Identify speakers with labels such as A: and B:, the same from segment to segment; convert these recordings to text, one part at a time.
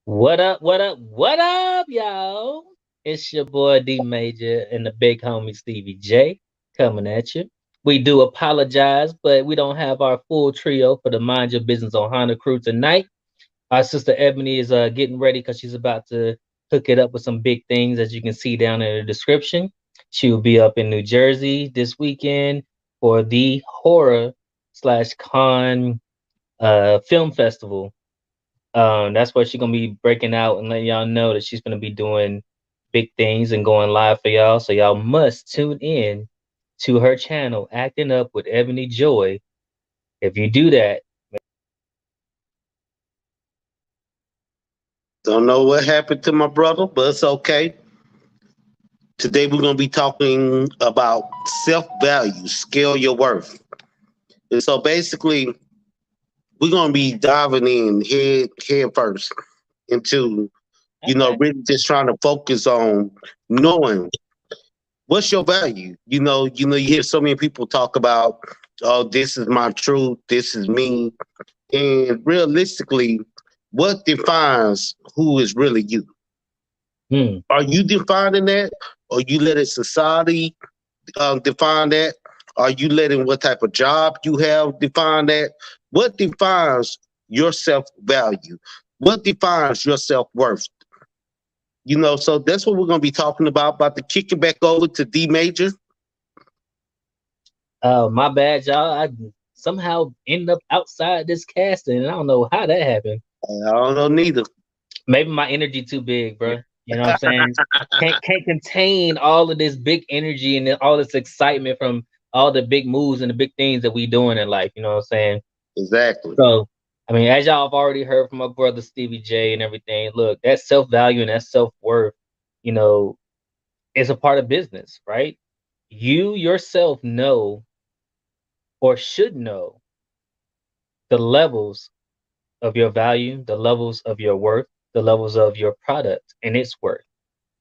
A: What up, what up, what up, y'all? It's your boy D Major and the big homie Stevie J coming at you. We do apologize, but we don't have our full trio for the Mind Your Business on Honda crew tonight. Our sister Ebony is getting ready because she's about to hook it up with some big things, as you can see down in the description. She will be up in New Jersey this weekend for the horror slash con film festival. That's where she's gonna be breaking out and letting y'all know that she's gonna be doing big things and going live for y'all. So y'all must tune in to her channel, Acting Up with Ebony Joy. If you do that,
B: Don't know what happened to my brother, but it's okay. Today we're going to be talking about self-value, scale your worth. And so basically, we're going to be diving in head first into,
A: okay.
B: really just trying to focus on knowing what's your value. You hear so many people talk about, oh, this is my truth, this is me. And realistically, what defines who is really you?
A: Hmm.
B: Are you defining that, or you letting society define that? Are you letting what type of job you have define that? What defines your self value? What defines your self worth? So that's what we're going to be talking about. About to kick it back over to D Major.
A: My bad, y'all. I somehow ended up outside this casting, and I don't know how that happened.
B: I don't know neither.
A: Maybe my energy too big, bro. You know what I'm saying? Can't contain all of this big energy and all this excitement from all the big moves and the big things that we doing in life. You know what I'm saying?
B: Exactly.
A: So, I mean, as y'all have already heard from my brother Stevie J and everything, look, that self value and that self worth, you know, is a part of business, right? You yourself know or should know the levels of your value, the levels of your worth, the levels of your product and its worth,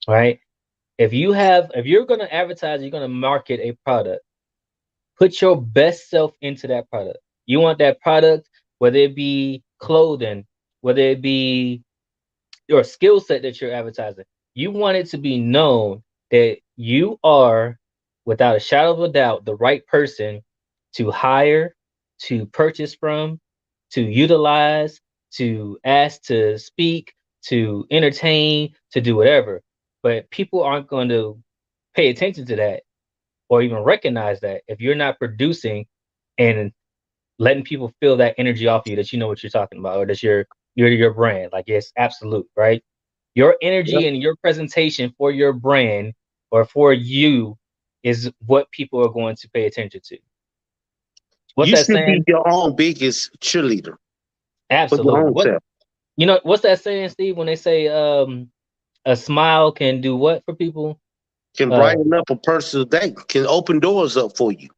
A: right? If you're going to advertise, you're going to market a product, put your best self into that product. You want that product, whether it be clothing, whether it be your skill set that you're advertising, you want it to be known that you are, without a shadow of a doubt, the right person to hire, to purchase from, to utilize, to ask to speak, to entertain, to do whatever. But people aren't going to pay attention to that or even recognize that if you're not producing and letting people feel that energy off you, that you know what you're talking about, or that you're your brand. Like, it's absolute, right? Your
B: Yep.
A: energy and your presentation for your brand or for you is what people are going to pay attention to. What's
B: You
A: that
B: should be
A: saying?
B: your own biggest cheerleader for your
A: Absolutely.
B: own
A: What
B: self.
A: what's that saying, Steve, when they say a smile can do what for people?
B: Can
A: Uh
B: brighten up a person's day. Can open doors up for you.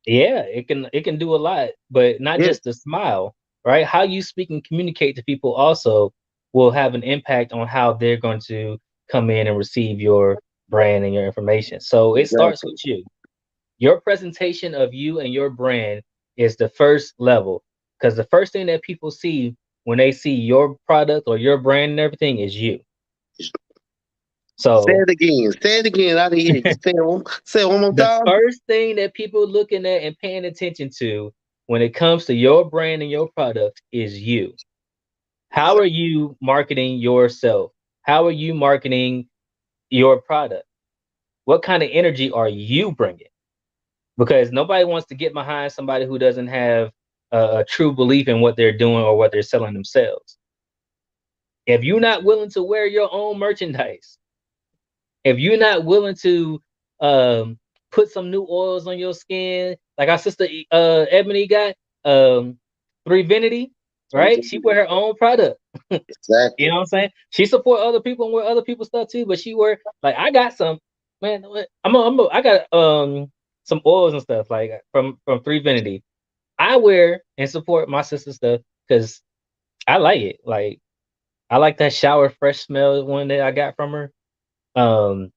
A: yeah, it can do a lot, but not
B: Yes.
A: just the smile, right? How you speak and communicate to people also will have an impact on how they're going to come in and receive your brand and your information. So it starts
B: Exactly.
A: with you. Your presentation of you and your brand is the first level, because the first thing that people see when they see your product or your brand and everything is you.
B: Say
A: So
B: it again. Say it again. I didn't hear you. Say it one more
A: the
B: time.
A: first thing that people looking at and paying attention to when it comes to your brand and your product is you. How are you marketing yourself? How are you marketing your product? What kind of energy are you bringing? Because nobody wants to get behind somebody who doesn't have a true belief in what they're doing or what they're selling themselves. If you're not willing to wear your own merchandise, if you're not willing to um, put some new oils on your skin, like our sister Ebony got Three Vinity, right? She wear her own product. You
B: Exactly.
A: know what I'm saying? She support other people and wear other people's stuff too, but she wear, like, I got some, man. I got some oils and stuff like from Three Vinity. I wear and support my sister's stuff because I like it. Like, I like that shower fresh smell one that I got from her. Um,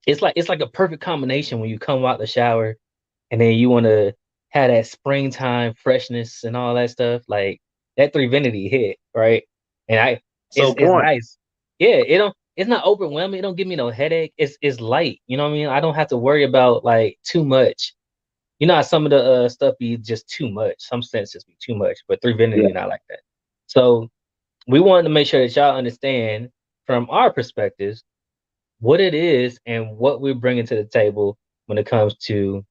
A: it's like a perfect combination when you come out the shower and then you want to have that springtime freshness and all that stuff. Like, that Three Vinity hit, right? And
B: So
A: It's
B: going,
A: nice. Yeah, it's not overwhelming. It don't give me no headache. It's light. You know what I mean? I don't have to worry about like too much. You know how some of the stuff be just too much. Some sentences be too much, but 3 Vinity not like that. So we wanted to make sure that y'all understand from our perspectives what it is and what we're bringing to the table when it comes to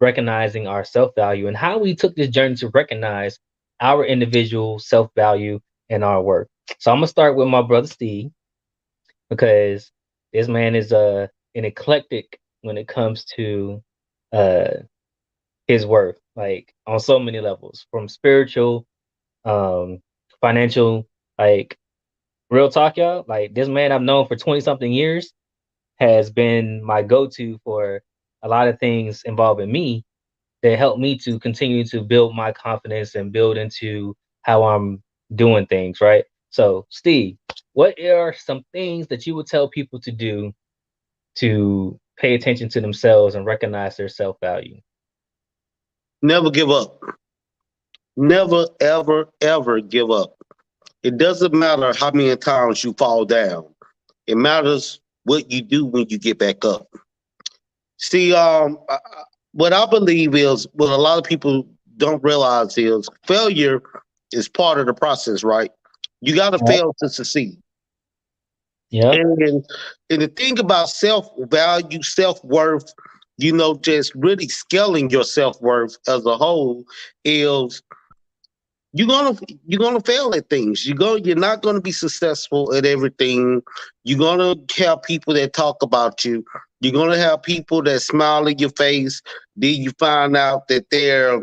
A: recognizing our self value and how we took this journey to recognize our individual self value and our worth. So I'm gonna start with my brother Steve because this man is an eclectic when it comes to uh his worth, like on so many levels, from spiritual, um, financial, like real talk, y'all. Like this man I've known for 20 something years has been my go to for a lot of things involving me that help me to continue to build my confidence and build into how I'm doing things, right? So, Steve, what are some things that you would tell people to do to pay attention to themselves and recognize their self value?
B: never give up. Never, ever, ever give up. It doesn't matter how many times you fall down. It matters what you do when you get back up. See, what I believe is what a lot of people don't realize is failure is part of the process, right? You got to
A: Yep.
B: fail to succeed.
A: Yep.
B: And the thing about self value, self worth, just really scaling your self worth as a whole is you're gonna fail at things. You're not gonna be successful at everything. You're gonna have people that talk about you. You're gonna have people that smile in your face. Then you find out that they're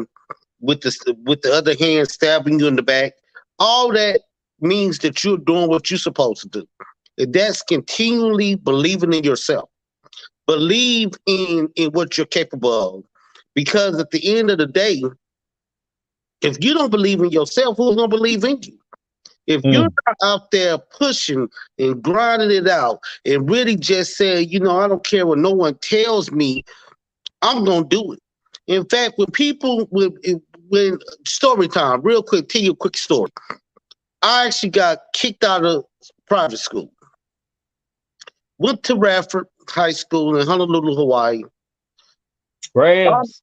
B: with the other hand stabbing you in the back. All that means that you're doing what you're supposed to do. And that's continually believing in yourself. Believe in what you're capable of. Because at the end of the day, if you don't believe in yourself, who's gonna believe in you? If you're
A: Mm,
B: not out there pushing and grinding it out and really just saying, I don't care what no one tells me, I'm gonna do it. In fact, when story time, real quick, tell you a quick story. I actually got kicked out of private school. Went to Radford High School in Honolulu, Hawaii.
A: Rams.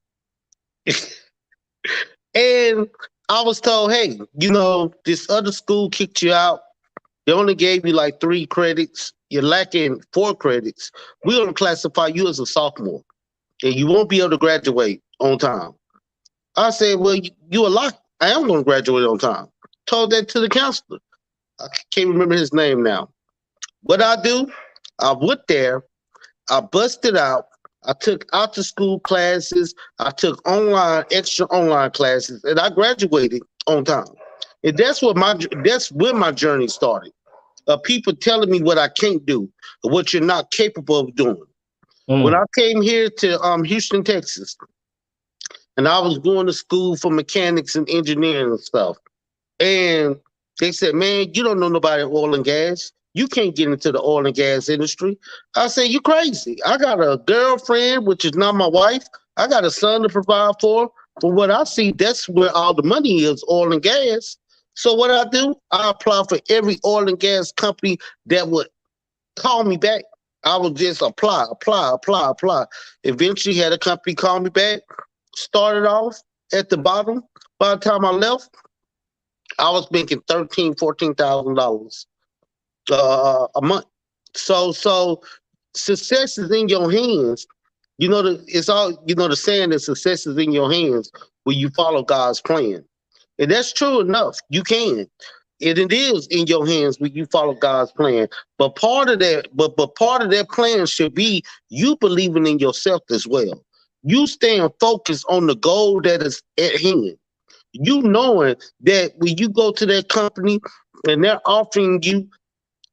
B: And I was told, hey, this other school kicked you out. They only gave you like 3 credits. You're lacking 4 credits. We're going to classify you as a sophomore, and you won't be able to graduate on time. I said, well, you a lot. I am going to graduate on time. Told that to the counselor. I can't remember his name now. What I do, I went there. I busted out. I took out to school classes. I took extra online classes, and I graduated on time. And that's where my journey started. People telling me what I can't do, or what you're not capable of doing. When
A: Mm,
B: I came here to Houston, Texas, and I was going to school for mechanics and engineering and stuff, and they said, "Man, you don't know nobody in oil and gas. You can't get into the oil and gas industry." I said, "You crazy? I got a girlfriend, which is not my wife. I got a son to provide for. From what I see, that's where all the money is, oil and gas." So what I do, I apply for every oil and gas company that would call me back. I would just apply, apply, apply, apply. Eventually had a company call me back. Started off at the bottom. By the time I left, I was making $13,000, $14,000 a month. So success is in your hands. It's all the saying that success is in your hands when you follow God's plan. And that's true enough. You can. And it is in your hands when you follow God's plan. But part of that plan should be you believing in yourself as well. You staying focused on the goal that is at hand. You knowing that when you go to that company and they're offering you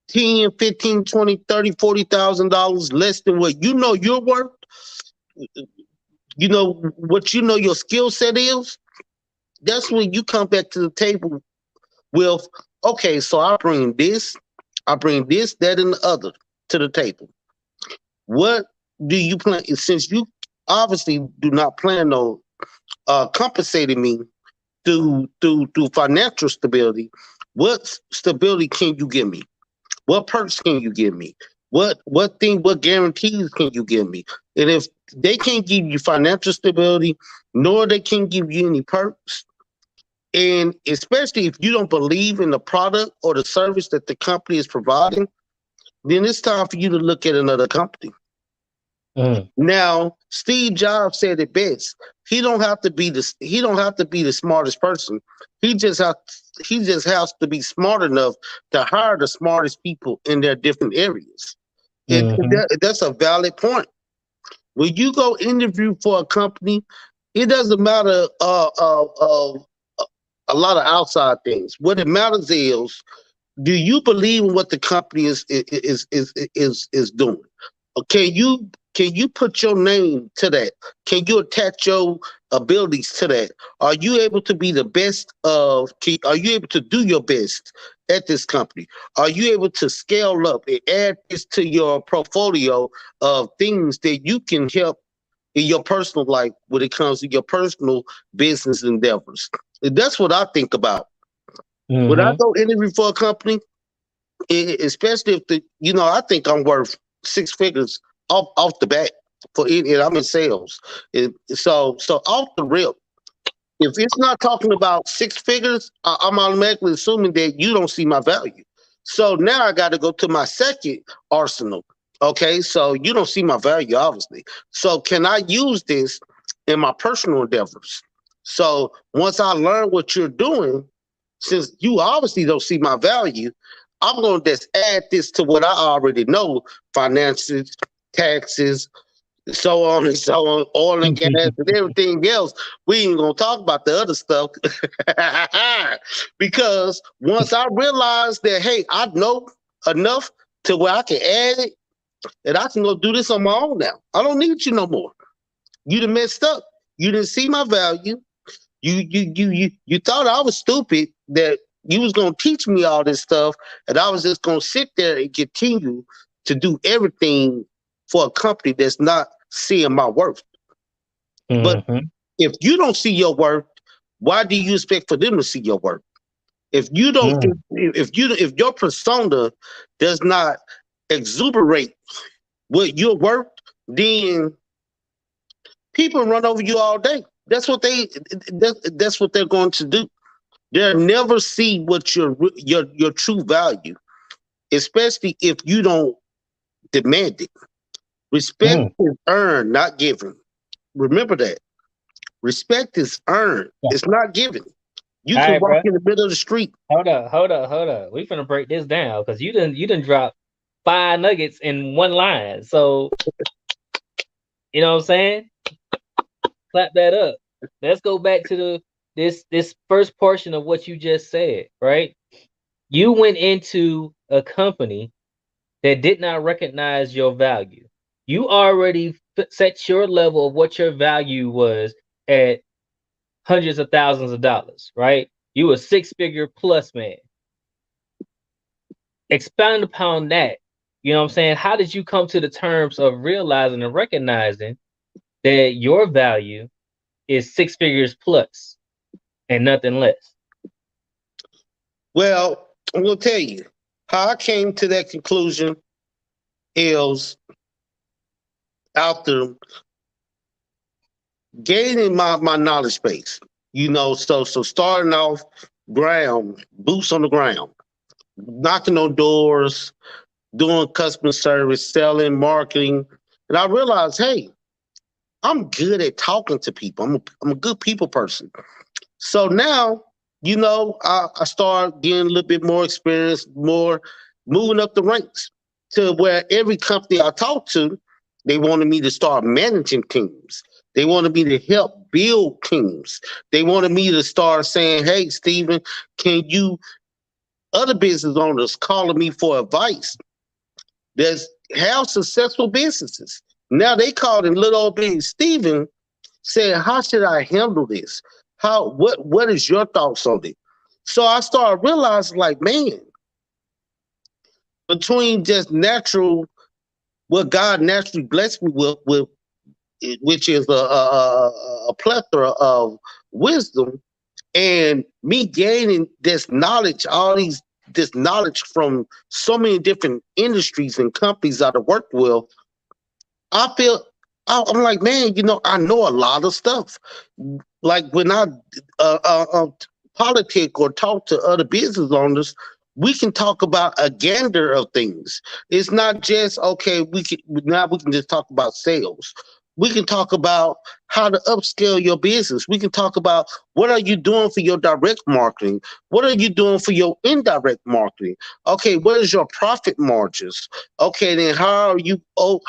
B: 10, 15, 20, 30, $40,000 less than what you know you're worth, what your skill set is, that's when you come back to the table with, okay, so I bring this, that, and the other to the table. What do you plan? Since you obviously do not plan on compensating me through financial stability, What stability can you give me? What perks can you give me? What guarantees can you give me? And if they can't give you financial stability, nor they can give you any perks, and especially if you don't believe in the product or the service that the company is providing, then it's time for you to look at another company.
A: Mm.
B: Now, Steve Jobs said it best. He don't have to be the smartest person. He just has he just has to be smart enough to hire the smartest people in their different areas.
A: Mm-hmm.
B: That's a valid point. When you go interview for a company, it doesn't matter a lot of outside things. What it matters is, do you believe in what the company is doing? Can you put your name to that? Can you attach your abilities to that? Are you able to be the best are you able to do your best at this company? Are you able to scale up and add this to your portfolio of things that you can help in your personal life when it comes to your personal business endeavors? And that's what I think about. When I
A: Mm-hmm.
B: go interview for a company, especially if I think I'm worth six figures off the bat for it, and I'm in sales. So off the rip, if it's not talking about six figures, I'm automatically assuming that you don't see my value. So now I got to go to my second arsenal. Okay, so you don't see my value, obviously. So can I use this in my personal endeavors? So once I learn what you're doing, since you obviously don't see my value, I'm going to just add this to what I already know: finances, taxes, so on and so on, oil and gas, and everything else. We ain't gonna talk about the other stuff because once I realize that, hey, I know enough to where I can add it, and I can go do this on my own now. I don't need you no more. You done messed up. You didn't see my value. You thought I was stupid, that you was gonna teach me all this stuff, and I was just gonna sit there and continue to do everything for a company that's not seeing my worth. But
A: Mm-hmm.
B: if you don't see your worth, why do you expect for them to see your worth? If you don't,
A: Mm.
B: if your persona does not exuberate what you're worth, then people run over you all day. That's what they're going to do. They'll never see what your true value, especially if you don't demand it. Respect
A: Mm.
B: is earned, not given. Remember that. Respect is earned.
A: Yeah.
B: It's not given. You
A: All
B: can
A: right,
B: walk
A: bro.
B: in the middle of the street.
A: Hold up. We finna break this down because you didn't drop 5 nuggets in one line. So you know what I'm saying? Clap that up. Let's go back to this first portion of what you just said, right? You went into a company that did not recognize your value. You already set your level of what your value was at hundreds of thousands of dollars, right? You a six-figure plus man. Expound upon that. You know what I'm saying? How did you come to the terms of realizing and recognizing that your value is six figures plus and nothing less?
B: Well, I'm gonna tell you how I came to that conclusion is after gaining my knowledge base. So starting off ground, boots on the ground, knocking on doors, doing customer service, selling, marketing, and I realized, hey, I'm good at talking to people. I'm a good people person. So now, I start getting a little bit more experience, more moving up the ranks to where every company I talk to, they wanted me to start managing teams. They wanted me to help build teams. They wanted me to start saying, hey, Steven, can you, other business owners calling me for advice that have successful businesses. Now they called in little old big Steven saying, how should I handle this? What is your thoughts on it? So I started realizing, like, man, between just natural, what God naturally blessed me with which is a plethora of wisdom, And me gaining this knowledge from so many different industries and companies that I work with, I feel I'm like, man, I know a lot of stuff. Like when I uh, uh, uh, politic or talk to other business owners, we can talk about a gander of things. It's not just okay. We can just talk about sales. We can talk about how to upscale your business. We can talk about what are you doing for your direct marketing. What are you doing for your indirect marketing? Okay, what is your profit margins? Okay, then how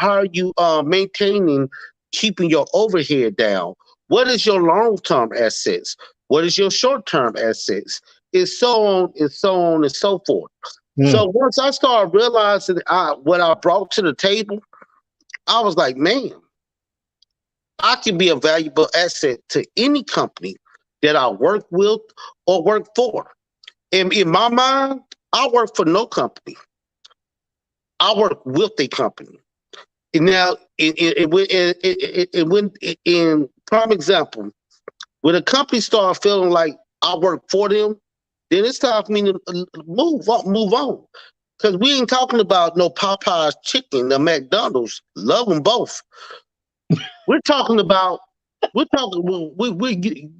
B: are you maintaining keeping your overhead down? What is your long term assets? What is your short term assets? It's so on and so on and so forth.
A: Mm.
B: So once I started realizing what I brought to the table, I was like, man, I can be a valuable asset to any company that I work with or work for. And in my mind, I work for no company. I work with a company. And now, in prime example, when a company start feeling like I work for them, then it's time for me to move on. Because we ain't talking about no Popeyes chicken, the McDonald's. Love them both. We're talking about we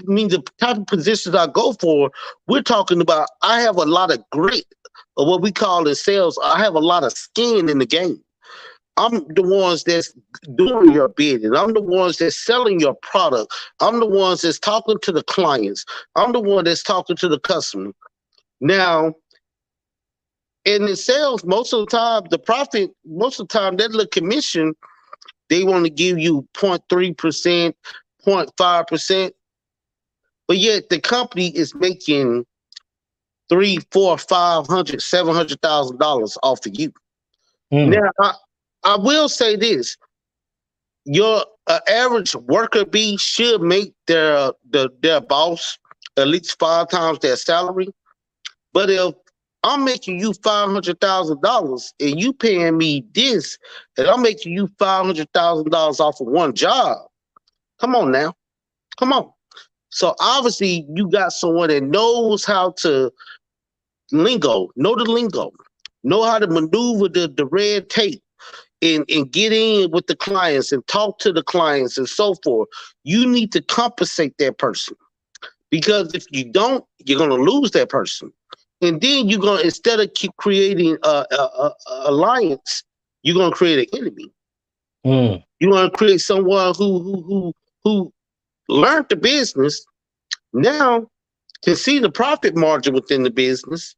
B: mean the type of positions I go for. We're talking about I have a lot of grit, or what we call in sales. I have a lot of skin in the game. I'm the ones that's doing your bidding. I'm the ones that's selling your product. I'm the ones that's talking to the clients. I'm the one that's talking to the customer. Now, in the sales, most of the time, the profit, most of the time, that little commission, they want to give you 0.3%, 0.5%, but yet the company is making three, four, 500, $700,000 off of you.
A: Mm.
B: Now, I will say this: your average worker bee should make their boss at least 5 times their salary. But if I'm making you $500,000 and you paying me this, and I'm making you $500,000 off of one job, come on now, come on. So obviously you got someone that knows how to know the lingo, know how to maneuver the red tape and get in with the clients and talk to the clients and so forth. You need to compensate that person, because if you don't, you're going to lose that person. And then you're going to, instead of keep creating a alliance, you're going to create an enemy.
A: Mm.
B: You're going to create someone who learned the business, now can see the profit margin within the business,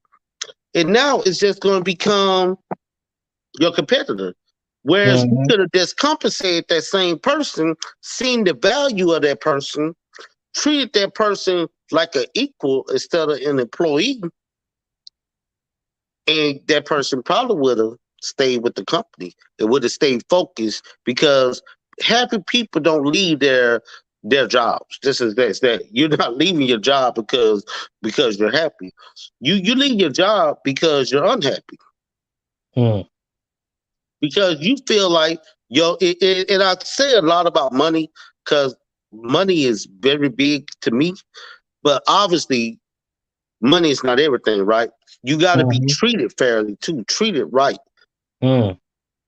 B: and now it's just going to become your competitor. Whereas you
A: Mhm.
B: could have just compensated that same person, seen the value of that person, treated that person like an equal instead of an employee, and that person probably would have stayed with the company. It would have stayed focused, because happy people don't leave their jobs. This is that. You're not leaving your job because you're happy. You leave your job because you're unhappy,
A: Mm.
B: because you feel like and I say a lot about money, because money is very big to me, but obviously money is not everything, right? You got to be
A: Mhm.
B: treated fairly too, treated right.
A: Mm.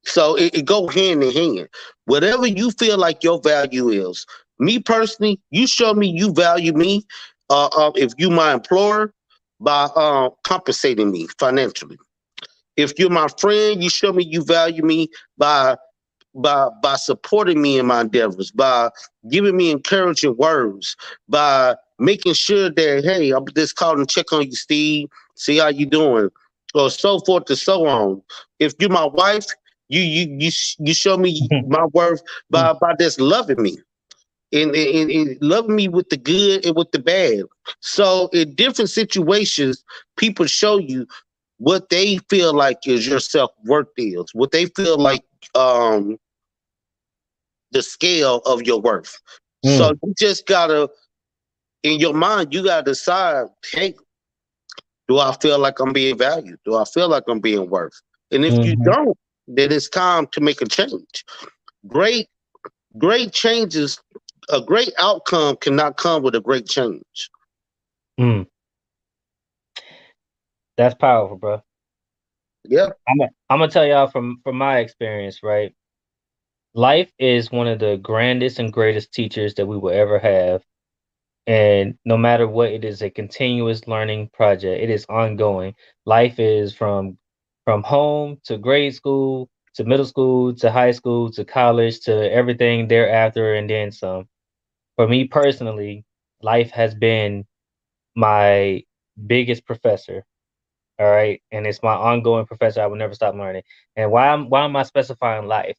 B: So it go hand in hand. Whatever you feel like your value is. Me personally, you show me you value me, if you my employer, by compensating me financially. If you're my friend, you show me you value me by by supporting me in my endeavors, by giving me encouraging words, by making sure that, hey, I'm just calling to check on you, Steve, see how you doing, or so forth and so on. If you're my wife, you show me my worth
A: Mm.
B: by just loving me. And loving me with the good and with the bad. So in different situations, people show you what they feel like is your self worth is, what they feel like um the scale of your worth. So
A: Mm.
B: you just gotta, in your mind, you gotta decide, hey, do I feel like I'm being valued? Do I feel like I'm being worth? And if you
A: Mhm.
B: don't, then it's time to make a change. Great, great changes, a great outcome cannot come with a great change.
A: Mm, that's powerful, bro.
B: Yeah.
A: I'm gonna tell y'all from my experience, right? Life is one of the grandest and greatest teachers that we will ever have. And no matter what, it is a continuous learning project. It is ongoing. Life is from home to grade school to middle school to high school to college to everything thereafter and then some. For me personally, life has been my biggest professor. All right. And it's my ongoing professor. I will never stop learning. And why am I specifying life?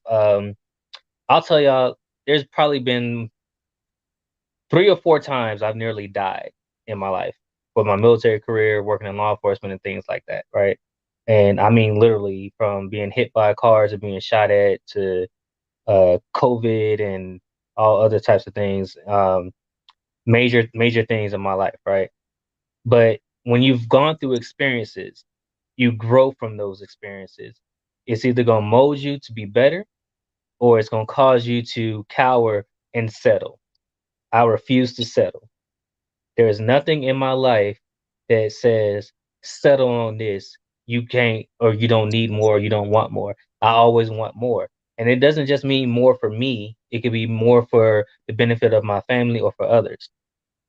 A: I'll tell y'all, there's probably been 3 or 4 times I've nearly died in my life with my military career, working in law enforcement and things like that, right? And I mean literally from being hit by cars or being shot at to COVID and all other types of things, major things in my life, right? But when you've gone through experiences, you grow from those experiences. It's either gonna mold you to be better or it's gonna cause you to cower and settle. I refuse to settle. There is nothing in my life that says settle on this. You can't or you don't need more, or you don't want more. I always want more. And it doesn't just mean more for me, it could be more for the benefit of my family or for others.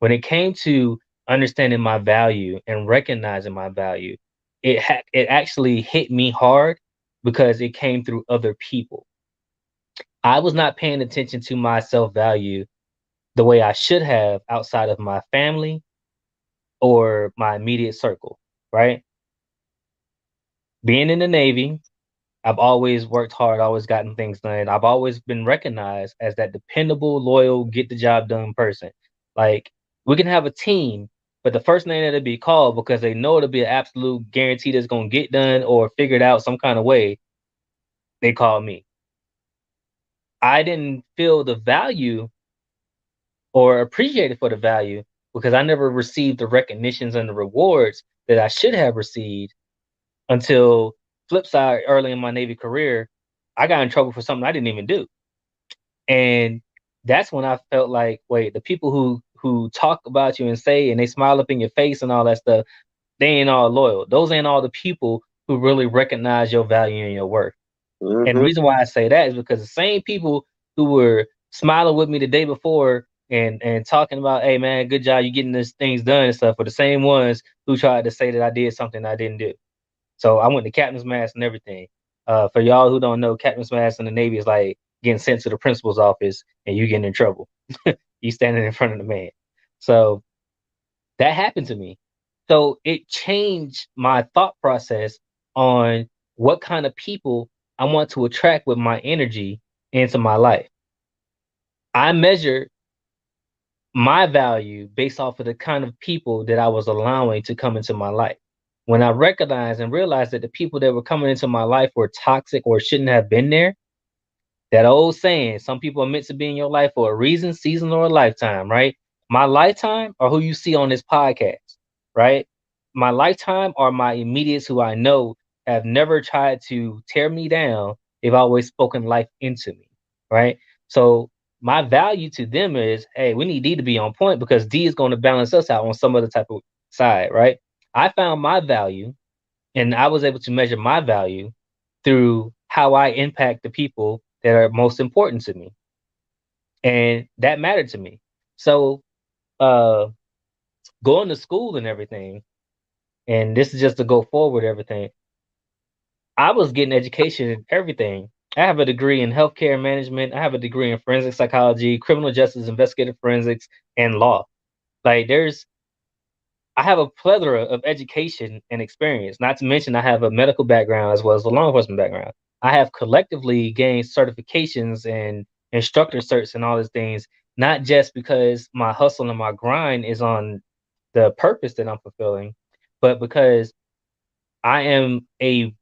A: When it came to understanding my value and recognizing my value, it actually hit me hard because it came through other people. I was not paying attention to my self value the way I should have outside of my family or my immediate circle, right? Being in the Navy, I've always worked hard, always gotten things done. I've always been recognized as that dependable, loyal, get the job done person. Like we can have a team, but the first name that'll be called because they know it'll be an absolute guarantee that's gonna get done or figured out some kind of way, they call me. I didn't feel the value or appreciated for the value because I never received the recognitions and the rewards that I should have received until flip side early in my Navy career, I got in trouble for something I didn't even do. And that's when I felt like, wait, the people who talk about you and say and they smile up in your face and all that stuff, they ain't all loyal. Those ain't all the people who really recognize your value and your worth. And the
B: Mm-hmm.
A: reason why I say that is because the same people who were smiling with me the day before and talking about, hey man, good job, you getting these things done and stuff, were the same ones who tried to say that I did something I didn't do. So I went to captain's mast and everything. For y'all who don't know, captain's mast in the Navy is like getting sent to the principal's office and you getting in trouble. You standing in front of the man. So that happened to me. So it changed my thought process on what kind of people I want to attract with my energy into my life. I measure my value based off of the kind of people that I was allowing to come into my life. When I recognized and realized that the people that were coming into my life were toxic or shouldn't have been there, that old saying, some people are meant to be in your life for a reason, season, or a lifetime, right? My lifetime are who you see on this podcast, right? My lifetime are my immediates who I know have never tried to tear me down. They've always spoken life into me, right? So my value to them is, hey, we need D to be on point because D is going to balance us out on some other type of side, right? I found my value and I was able to measure my value through how I impact the people that are most important to me. And that mattered to me. So uh going to school and everything, and this is just to go forward everything, I was getting education in everything. I have a degree in healthcare management, I have a degree in forensic psychology, criminal justice, investigative forensics, and law. Like I have a plethora of education and experience, not to mention I have a medical background as well as a law enforcement background. I have collectively gained certifications and instructor certs and all these things, not just because my hustle and my grind is on the purpose that I'm fulfilling, but because I am a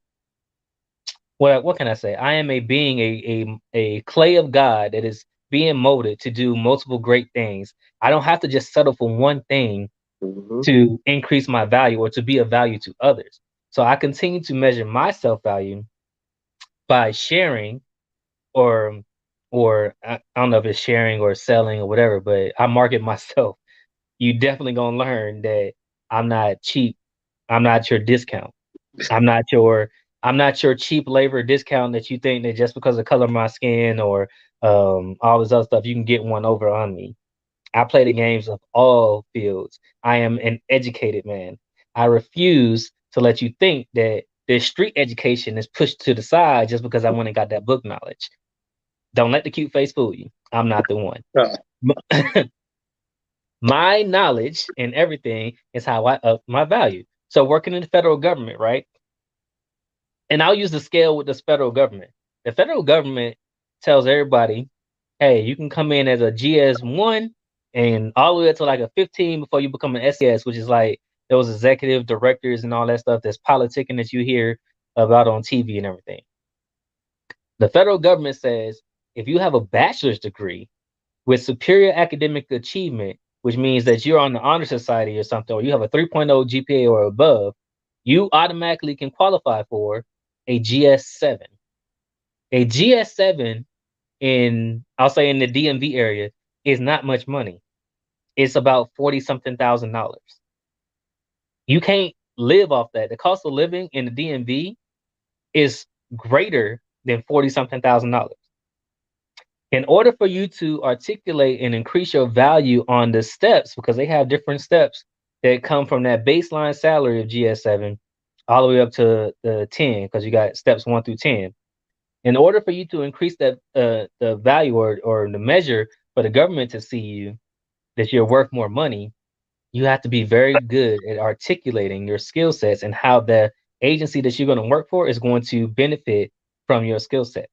A: what can I say? I am a being a clay of God that is being molded to do multiple great things. I don't have to just settle for one thing
B: Mm-hmm.
A: to increase my value or to be of value to others. So I continue to measure my self value by sharing or I don't know if it's sharing or selling or whatever, but I market myself. You definitely gonna learn that I'm not cheap. I'm not your discount. I'm not your I'm not your cheap labor discount that you think that just because of the color of my skin or all this other stuff you can get one over on me. I play the games of all fields. I am an educated man. I refuse to let you think that this street education is pushed to the side just because I went and got that book knowledge. Don't let the cute face fool you. I'm not the one.
B: Uh,
A: My knowledge and everything is how I up my value. So working in the federal government, right? And I'll use the scale with the federal government. The federal government tells everybody, hey, you can come in as a GS1 and all the way up to like a 15 before you become an SES, which is like those executive directors and all that stuff that's politicking that you hear about on TV and everything. The federal government says if you have a bachelor's degree with superior academic achievement, which means that you're on the honor society or something, or you have a 3.0 GPA or above, you automatically can qualify for a GS7. A GS7 in, I'll say in the DMV area, is not much money. It's about 40 something $1,000. You can't live off that. The cost of living in the DMV is greater than 40 something $1,000. In order for you to articulate and increase your value on the steps, because they have different steps that come from that baseline salary of GS7 all the way up to the 10, because you got steps 1 through 10. In order for you to increase that the value or the measure for the government to see you that you're worth more money, you have to be very good at articulating your skill sets and how the agency that you're going to work for is going to benefit from your skill set.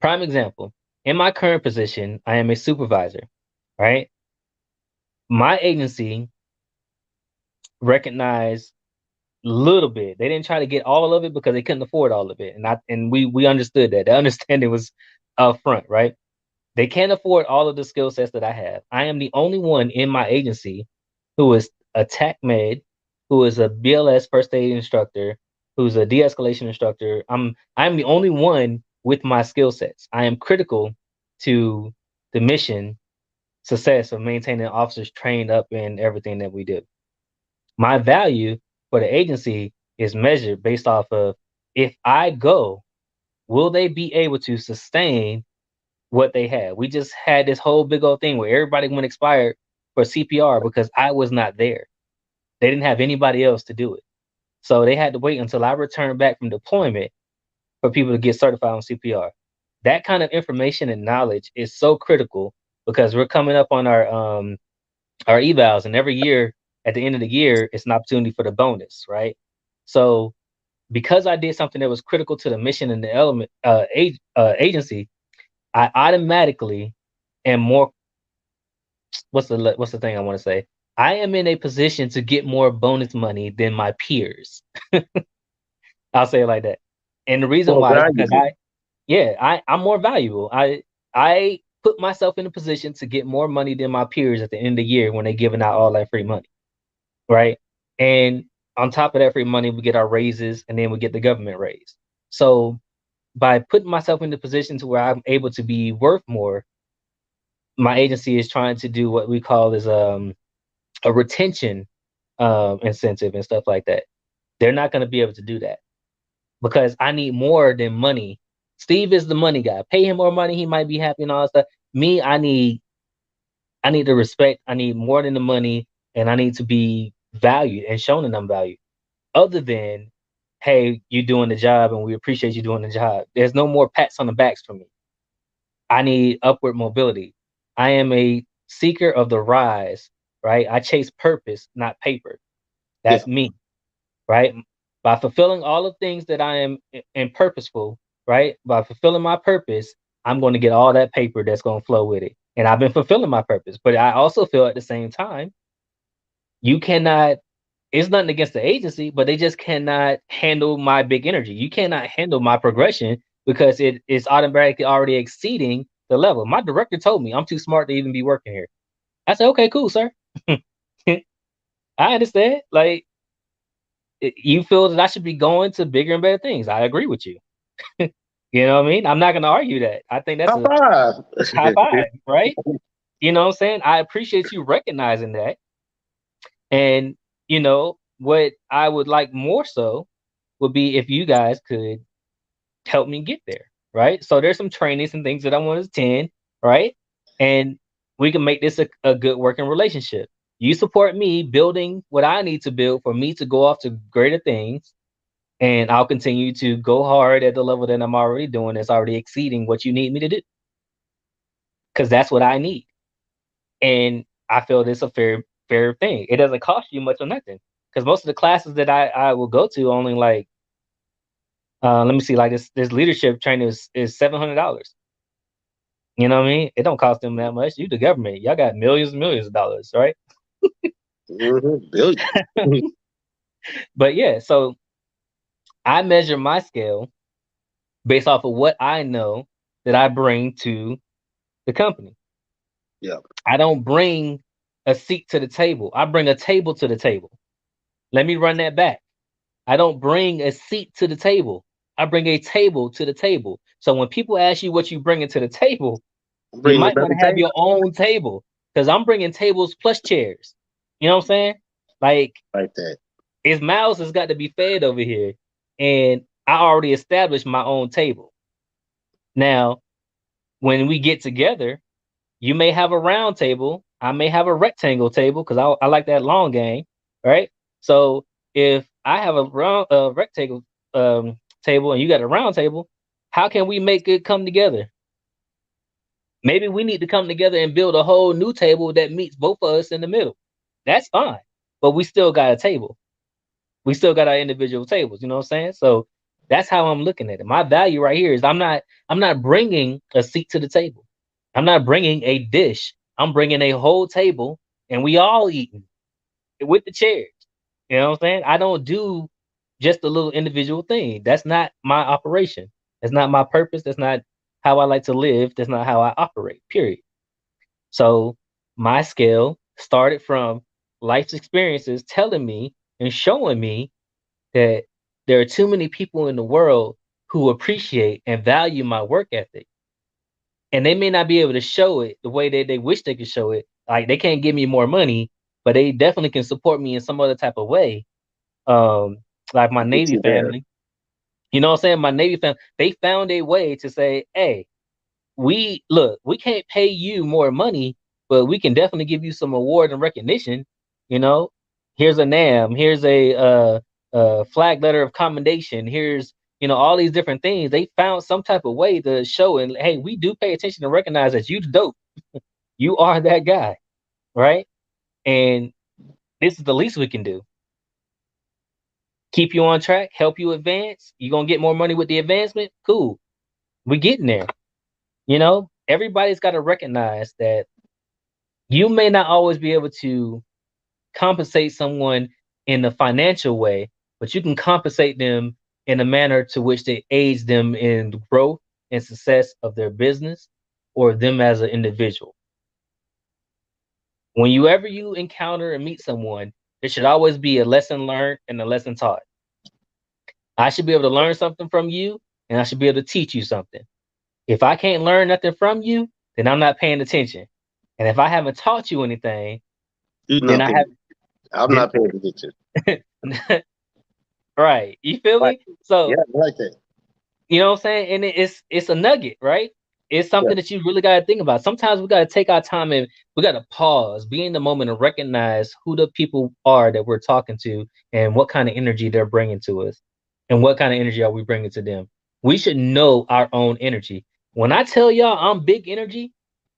A: Prime example, in my current position, I am a supervisor, right? My agency recognized a little bit. They didn't try to get all of it because they couldn't afford all of it. And we understood that. The understanding was upfront, right? They can't afford all of the skill sets that I have. I am the only one in my agency who is a TAC med, who is a BLS first aid instructor, who's a de-escalation instructor. I'm the only one with my skill sets. I am critical to the mission success of maintaining officers trained up in everything that we do. My value for the agency is measured based off of if I go, will they be able to sustain what they had? We just had this whole big old thing where everybody went expired for CPR because I was not there. They didn't have anybody else to do it. So they had to wait until I returned back from deployment for people to get certified on CPR. That kind of information and knowledge is so critical because we're coming up on our evals, and every year at the end of the year, it's an opportunity for the bonus, right? So because I did something that was critical to the mission and the element agency, I automatically am more. What's the thing I want to say? I am in a position to get more bonus money than my peers. I'll say it like that. And the reason
B: more
A: why is because
B: valuable.
A: I'm more valuable. I put myself in a position to get more money than my peers at the end of the year when they're giving out all that free money, right? And on top of that free money, we get our raises, and then we get the government raise. So by putting myself in the position to where I'm able to be worth more, my agency is trying to do what we call is a retention incentive and stuff like that. They're not going to be able to do that because I need more than money. Steve is the money guy. Pay him more money, he might be happy and all that stuff. Me, I need the respect. I need more than the money, and I need to be valued and shown that I'm valued. Other than, hey, you doing the job, and we appreciate you doing the job. There's no more pats on the backs for me. I need upward mobility. I am a seeker of the rise, right? I chase purpose, not paper.
B: Yeah,
A: That's me, right? By fulfilling all the things that I am in purposeful, right? By fulfilling my purpose, I'm going to get all that paper that's going to flow with it. And I've been fulfilling my purpose. But I also feel at the same time, you cannot, it's nothing against the agency, but they just cannot handle my big energy. You cannot handle my progression because it is automatically already exceeding the level. My director told me I'm too smart to even be working here. I said, okay, cool, sir. I understand. Like, you feel that I should be going to bigger and better things. I agree with you. You know what I mean? I'm not going to argue that. I think that's
B: high
A: a
B: five.
A: high five, right? You know what I'm saying? I appreciate you recognizing that. And what I would like more so would be if you guys could help me get there, right? So there's some trainings and things that I want to attend, right? And we can make this a good working relationship. You support me building what I need to build for me to go off to greater things, and I'll continue to go hard at the level that I'm already doing. That's already exceeding what you need me to do, because that's what I need. And I feel this a fair thing. It doesn't cost you much or nothing, because most of the classes that I will go to only like let me see, like this leadership training is $700. You know what I mean? It don't cost them that much. You the government, y'all got millions and millions of dollars, right?
B: Billions.
A: But yeah, so I measure my scale based off of what I know that I bring to the company.
B: Yeah.
A: I don't bring a seat to the table. I bring a table to the table. Let me run that back. I don't bring a seat to the table. I bring a table to the table. So when people ask you what you bring to the table,
B: I'm
A: you
B: bringing
A: might want
B: another
A: to have
B: table
A: your own table, because I'm bringing tables plus chairs. You know what I'm saying? Like,
B: like that.
A: his mouths has got to be fed over here, and I already established my own table. Now, when we get together, you may have a round table. I may have a rectangle table because I like that long game, right? So if I have a round rectangle table and you got a round table, how can we make it come together? Maybe we need to come together and build a whole new table that meets both of us in the middle. That's fine, but we still got a table. We still got our individual tables. You know what I'm saying? So that's how I'm looking at it. My value right here is I'm not bringing a seat to the table. I'm not bringing a dish. I'm bringing a whole table, and we all eating with the chairs. You know what I'm saying? I don't do just a little individual thing. That's not my operation. That's not my purpose. That's not how I like to live. That's not how I operate. Period. So my scale started from life's experiences telling me and showing me that there are too many people in the world who appreciate and value my work ethic. And they may not be able to show it the way that they wish they could show it. Like, they can't give me more money, but they definitely can support me in some other type of way. Um, like my
B: Get
A: Navy
B: you there.
A: family. You know what I'm saying? My Navy family, they found a way to say, hey, we can't pay you more money, but we can definitely give you some award and recognition. You know, here's a NAM, here's a flag letter of commendation, here's all these different things. They found some type of way to show, and hey, we do pay attention and recognize that you dope. You are that guy, right? And this is the least we can do. Keep you on track, help you advance. You gonna get more money with the advancement? Cool. We getting there. Everybody's got to recognize that you may not always be able to compensate someone in a financial way, but you can compensate them in a manner to which they aids them in the growth and success of their business or them as an individual. When you encounter and meet someone, there should always be a lesson learned and a lesson taught. I should be able to learn something from you, and I should be able to teach you something. If I can't learn nothing from you, then I'm not paying attention. And if I haven't taught you anything,
B: You
A: then
B: not
A: I have
B: paying. I'm
A: then
B: not paying attention.
A: right. You feel
B: Like,
A: me?
B: yeah,
A: So,
B: I like that.
A: you know what I'm saying? And it's a nugget, right? It's
B: Yeah.
A: something that you really gotta think about. Sometimes we gotta take our time and we gotta pause, be in the moment and recognize who the people are that we're talking to and what kind of energy they're bringing to us. And what kind of energy are we bringing to them? We should know our own energy. When I tell y'all I'm big energy,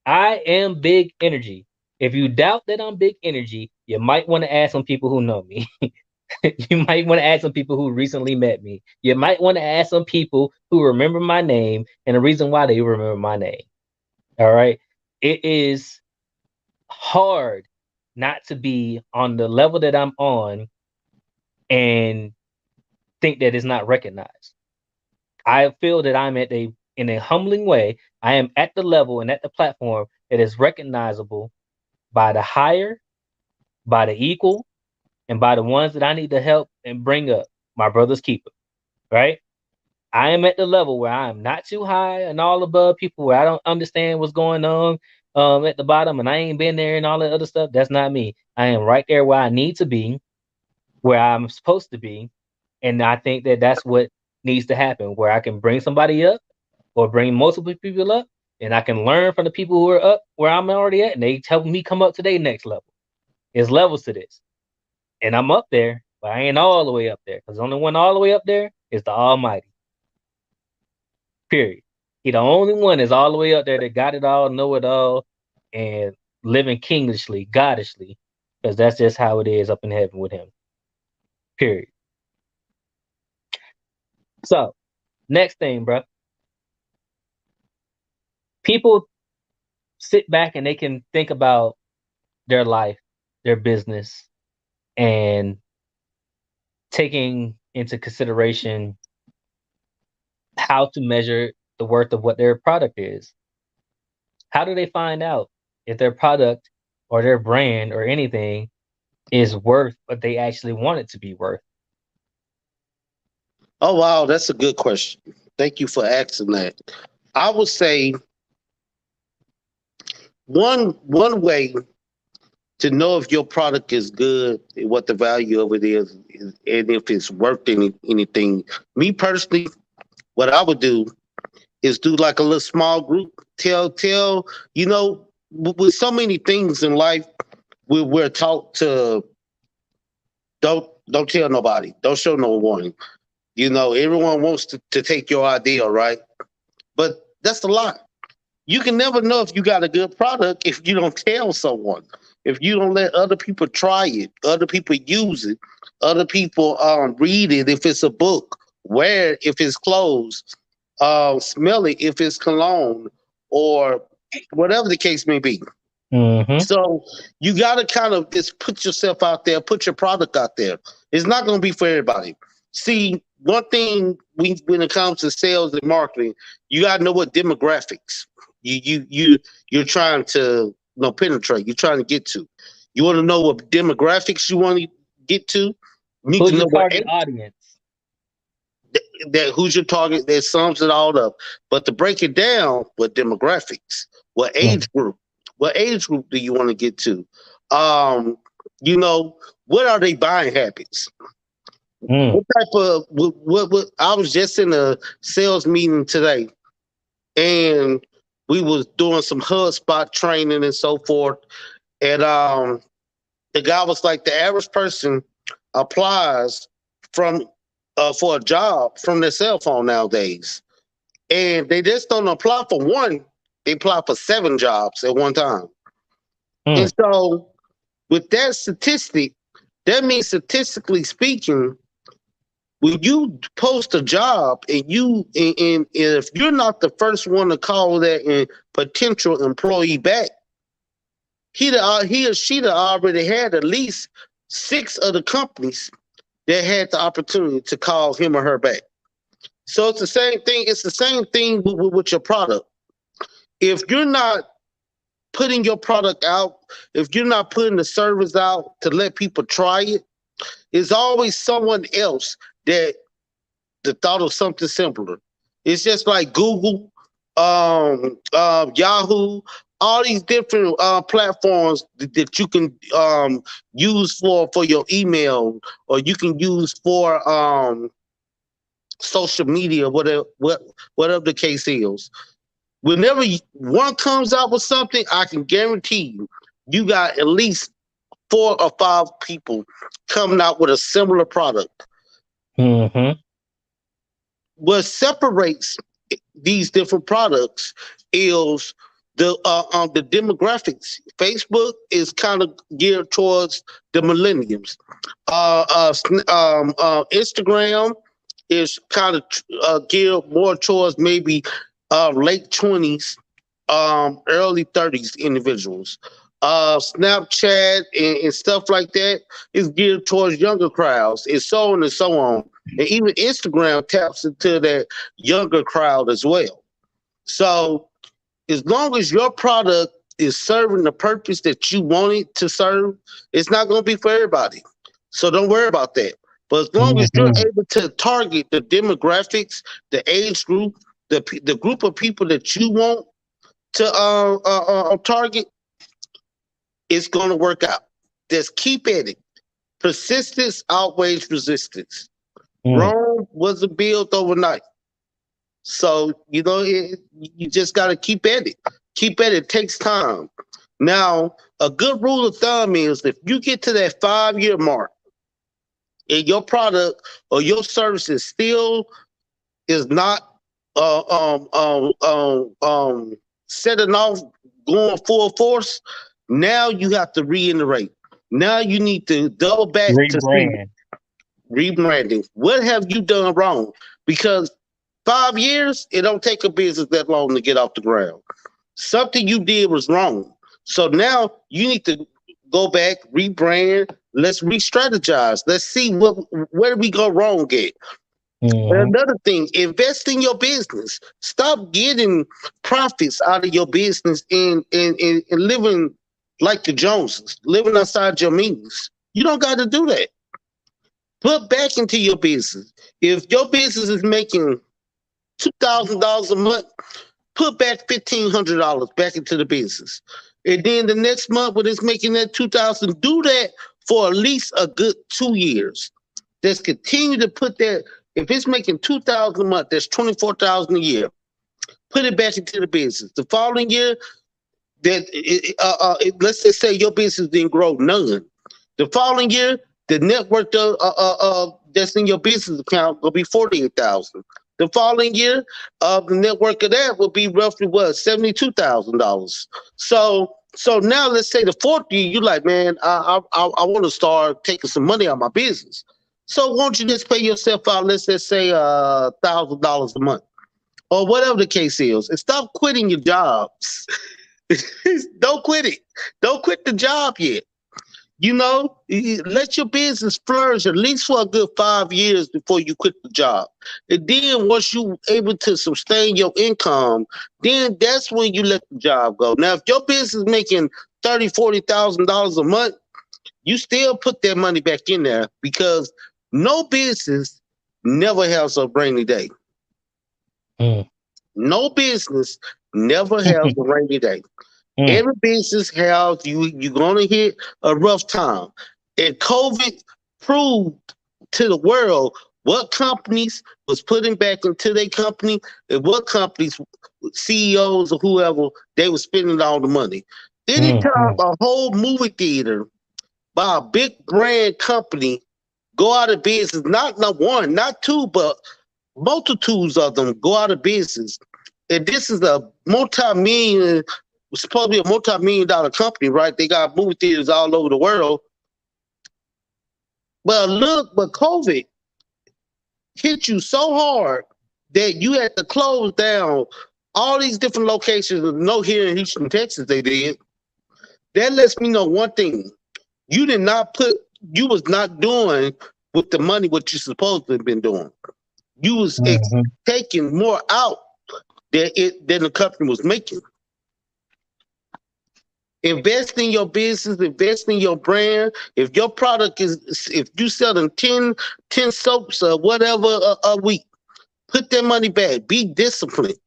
A: I am big energy. If you doubt that I'm big energy, you might want to ask some people who know me. You might want to ask some people who recently met me. You might want to ask some people who remember my name and the reason why they remember my name. All right. It is hard not to be on the level that I'm on and think that it's not recognized. I feel that I'm in a humbling way, I am at the level and at the platform that is recognizable by the higher, by the equal, and by the ones that I need to help and bring up, my brother's keeper, right? I am at the level where I am not too high and all above people where I don't understand what's going on at the bottom and I ain't been there and all that other stuff. That's not me. I am right there where I need to be. where I'm supposed to be. And I think that that's what needs to happen, where I can bring somebody up or bring multiple people up, and I can learn from the people who are up where I'm already at, and they help me come up to their next level. There's levels to this, and I'm up there, but I ain't all the way up there, because the only one all the way up there is the Almighty. Period. He the only one is all the way up there that got it all, know it all, and living kingishly, godishly, because that's just how it is up in heaven with him. Period. So, next thing, bro. People sit back and they can think about their life, their business, and taking into consideration how to measure the worth of what their product is. How do they find out if their product or their brand or anything is worth what they actually want it to be worth?
B: Oh wow, that's a good question. Thank you for asking that. I would say one way to know if your product is good and what the value of it is and if it's worth anything. Me personally, what I would do is do like a little small group. Tell with so many things in life, we're taught to don't tell nobody, don't show no one. Everyone wants to take your idea, right? But that's a lie. You can never know if you got a good product if you don't tell someone. If you don't let other people try it, other people use it, other people read it if it's a book, wear it if it's clothes, smell it if it's cologne, or whatever the case may be.
A: Mm-hmm.
B: So you got to kind of just put yourself out there, put your product out there. It's not going to be for everybody. See, one thing when it comes to sales and marketing, you got to know what demographics you're trying to penetrate. You're trying to get to. You want to know what demographics you want to get to. You need
A: Who's
B: to
A: your
B: know what
A: target audience?
B: who's your target. That sums it all up. But to break it down, what demographics, what age group, what age group do you want to get to? Um, what are they buying habits?
A: Mm.
B: What type of what? I was just in a sales meeting today, and we was doing some HubSpot training and so forth. And the guy was like, the average person applies from for a job from their cell phone nowadays, and they just don't apply for one; they apply for 7 jobs at one time.
A: Mm.
B: And so, with that statistic, that means statistically speaking, when you post a job and if you're not the first one to call that potential employee back, he or she already had at least 6 of the companies that had the opportunity to call him or her back. So it's the same thing. It's the same thing with your product. If you're not putting your product out, if you're not putting the service out to let people try it, it's always someone else that the thought of something simpler. It's just like Google, Yahoo, all these different platforms that you can use for your email, or you can use for social media, whatever the case is. Whenever one comes out with something, I can guarantee you got at least 4 or 5 people coming out with a similar product.
A: Mm-hmm.
B: What separates these different products is the demographics. Facebook is kind of geared towards the millennials. Instagram is kind of geared more towards maybe late 20s, early 30s individuals. Snapchat and stuff like that is geared towards younger crowds, and so on and so on. And even Instagram taps into that younger crowd as well. So as long as your product is serving the purpose that you want it to serve, it's not going to be for everybody. So don't worry about that. But as long as you're
A: Mm-hmm.
B: able to target the demographics, the age group, the group of people that you want to target, it's going to work out. Just keep at it. Persistence outweighs resistance.
A: Mm.
B: Rome wasn't built overnight. So, you just got to keep at it. Keep at it. It takes time. Now, a good rule of thumb is if you get to that 5 year mark and your product or your services still is not uh, um, um, um, um, setting off, going full force, now you have to reiterate. Now you need to double back to see
A: Rebrand.
B: rebranding. What have you done wrong? Because 5 years, it don't take a business that long to get off the ground. Something you did was wrong. So now you need to go back, rebrand. Let's re-strategize. Let's see where did we go wrong at.
A: Mm-hmm.
B: Another thing, invest in your business. Stop getting profits out of your business and living like the Joneses, living outside your means. You don't got to do that. Put back into your business. If your business is making $2,000 a month, put back $1,500 back into the business. And then the next month when it's making that 2,000, do that for at least a good 2 years. Just continue to put that. If it's making 2,000 a month, that's 24,000 a year. Put it back into the business. The following year, let's just say your business didn't grow none. The following year, the network that's in your business account will be 48,000. The following year, the network of that will be roughly what, $72,000. So now let's say the fourth year, you're like, man, I want to start taking some money out of my business. So won't you just pay yourself out? Let's just say $1,000 a month, or whatever the case is, and stop quitting your jobs. Don't quit it. Don't quit the job yet. Let your business flourish at least for a good 5 years before you quit the job. And then once you able to sustain your income, then that's when you let the job go. Now, if your business is making $30,000, $40,000 a month, you still put that money back in there because no business never has a rainy day.
A: Mm.
B: No business never has a rainy day.
A: Mm.
B: Every business has you're gonna hit a rough time. And COVID proved to the world what companies was putting back into their company and what companies, CEOs or whoever, they were spending all the money.
A: Mm.
B: Anytime
A: Mm.
B: a whole movie theater by a big brand company go out of business, not one, not two, but multitudes of them go out of business. And this is a multi-million, supposed to be a multi-million-dollar company, right? They got movie theaters all over the world. But COVID hit you so hard that you had to close down all these different locations. No, here in Houston, Texas, they did. That lets me know one thing: you did not put, you was not doing with the money what you supposed to have been doing. You was
A: Mhm.
B: taking more out than the company was making. Invest in your business, invest in your brand. If your product if you selling 10 soaps or whatever a week, put that money back. Be disciplined.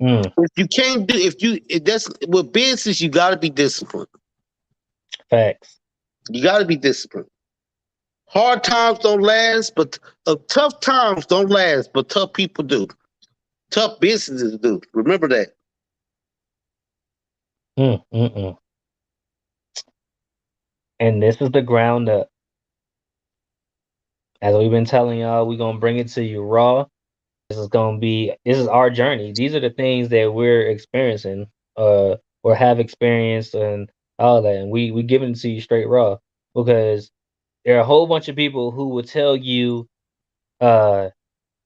A: Mm.
B: If you can't do, if that's with business, you got to be disciplined.
A: Facts.
B: You got to be disciplined. Hard times don't last, but tough times don't last, but tough people do. Tough businesses do. Remember that.
A: Mm. Mm. And this is the ground up. As we've been telling y'all, we're gonna bring it to you raw. This is our journey. These are the things that we're experiencing, or have experienced and all that. And we giving it to you straight raw because there are a whole bunch of people who will tell you, uh,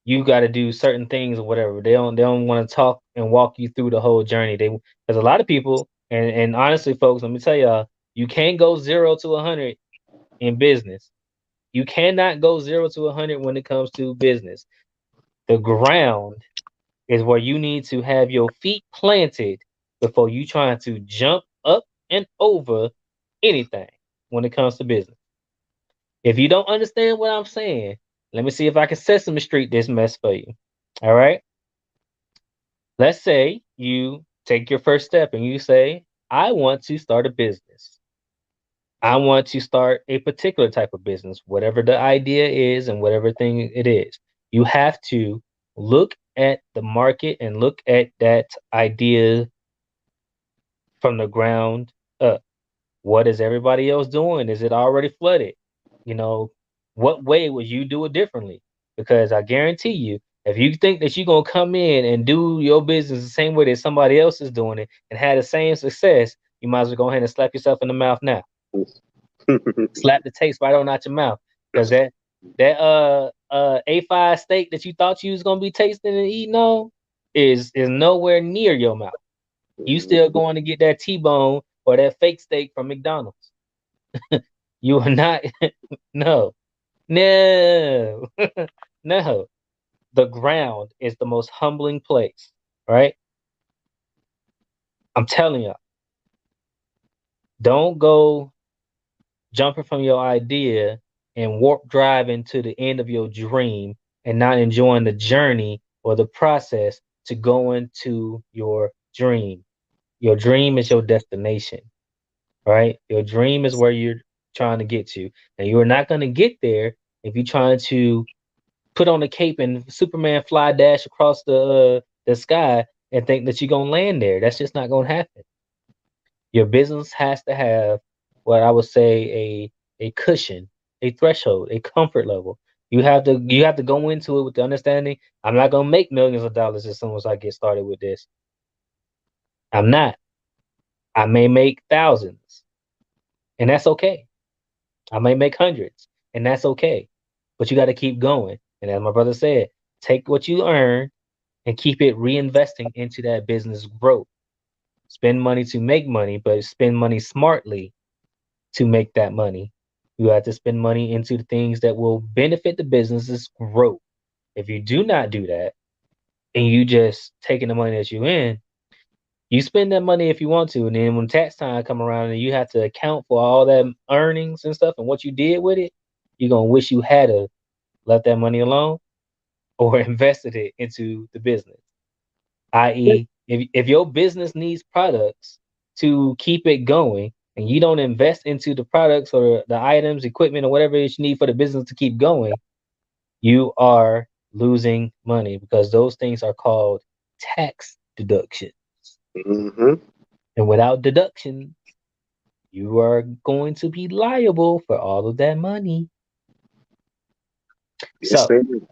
A: you got to do certain things or whatever. They don't want to talk and walk you through the whole journey. There's a lot of people, and honestly, folks, let me tell y'all, you can't go 0 to 100 in business. You cannot go 0 to 100 when it comes to business. The ground is where you need to have your feet planted before you trying to jump up and over anything when it comes to business. If you don't understand what I'm saying, let me see if I can Sesame Street this mess for you. All right. Let's say you take your first step and you say, I want to start a business. I want to start a particular type of business, whatever the idea is and whatever thing it is. You have to look at the market and look at that idea from the ground up. What is everybody else doing? Is it already flooded? You know, what way would you do it differently? Because I guarantee you, if you think that you're gonna come in and do your business the same way that somebody else is doing it and have the same success, you might as well go ahead and slap yourself in the mouth now. Slap the taste right on out your mouth. Because that A5 steak that you thought you was gonna be tasting and eating on is nowhere near your mouth. You still going to get that T-bone or that fake steak from McDonald's. You are not. No, no, no. The ground is the most humbling place, right? I'm telling you, don't go jumping from your idea and warp driving to the end of your dream and not enjoying the journey or the process to going to your dream. Your dream is your destination, right? Your dream is where you're trying to get to. And you're not going to get there if you're trying to put on a cape and Superman fly dash across the sky and think that you're gonna land there. That's just not gonna happen. Your business has to have what I would say a cushion, a threshold, a comfort level. You have to go into it with the understanding I'm not gonna make millions of dollars as soon as I get started with this. I'm not. I may make thousands, and that's okay. I may make hundreds, and that's okay. But you got to keep going. And as my brother said, take what you earn and keep it reinvesting into that business growth. Spend money to make money, but spend money smartly to make that money. You have to spend money into the things that will benefit the business's growth. If you do not do that and you just taking the money that you in, you spend that money if you want to, and then when tax time come around and you have to account for all that earnings and stuff and what you did with it, you're gonna wish you had to left that money alone or invested it into the business. I.e., if your business needs products to keep it going and you don't invest into the products or the items, equipment, or whatever it is you need for the business to keep going, you are losing money because those things are called tax deductions.
B: Mm-hmm.
A: And without deduction, you are going to be liable for all of that money.
B: Yes,
A: So,
B: they do.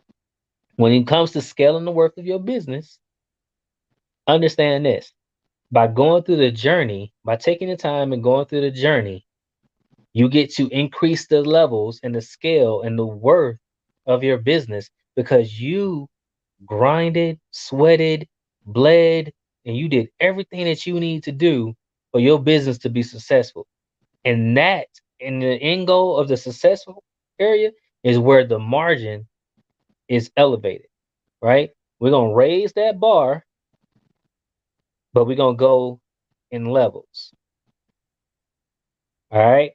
A: when it comes to scaling the worth of your business, understand this. By going through the journey, by taking the time and going through the journey, you get to increase the levels and the scale and the worth of your business because you grinded, sweated, bled, and you did everything that you need to do for your business to be successful. And that, in the end goal of the successful area, is where the margin is elevated, right? We're going to raise that bar, but we're going to go in levels. All right?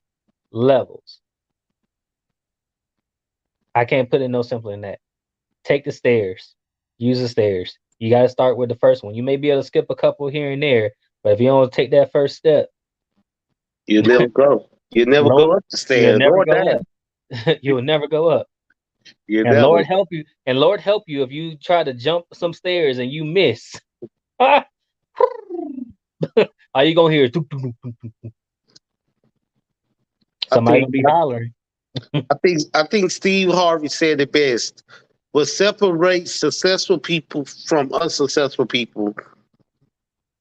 A: Levels. I can't put it no simpler than that. Take the stairs. Use the stairs. You got to start with the first one. You may be able to skip a couple here and there, but if you don't take that first step,
B: You never go. You never
A: Lord,
B: go up the
A: you'll
B: stairs
A: never
B: or
A: go
B: down.
A: up. You'll never go up.
B: You
A: And
B: never.
A: Lord help you. And Lord help you if you try to jump some stairs and you miss. All you gonna hear is
B: I
A: somebody
B: think
A: gonna be hollering.
B: I think Steve Harvey said it best. What separates successful people from unsuccessful people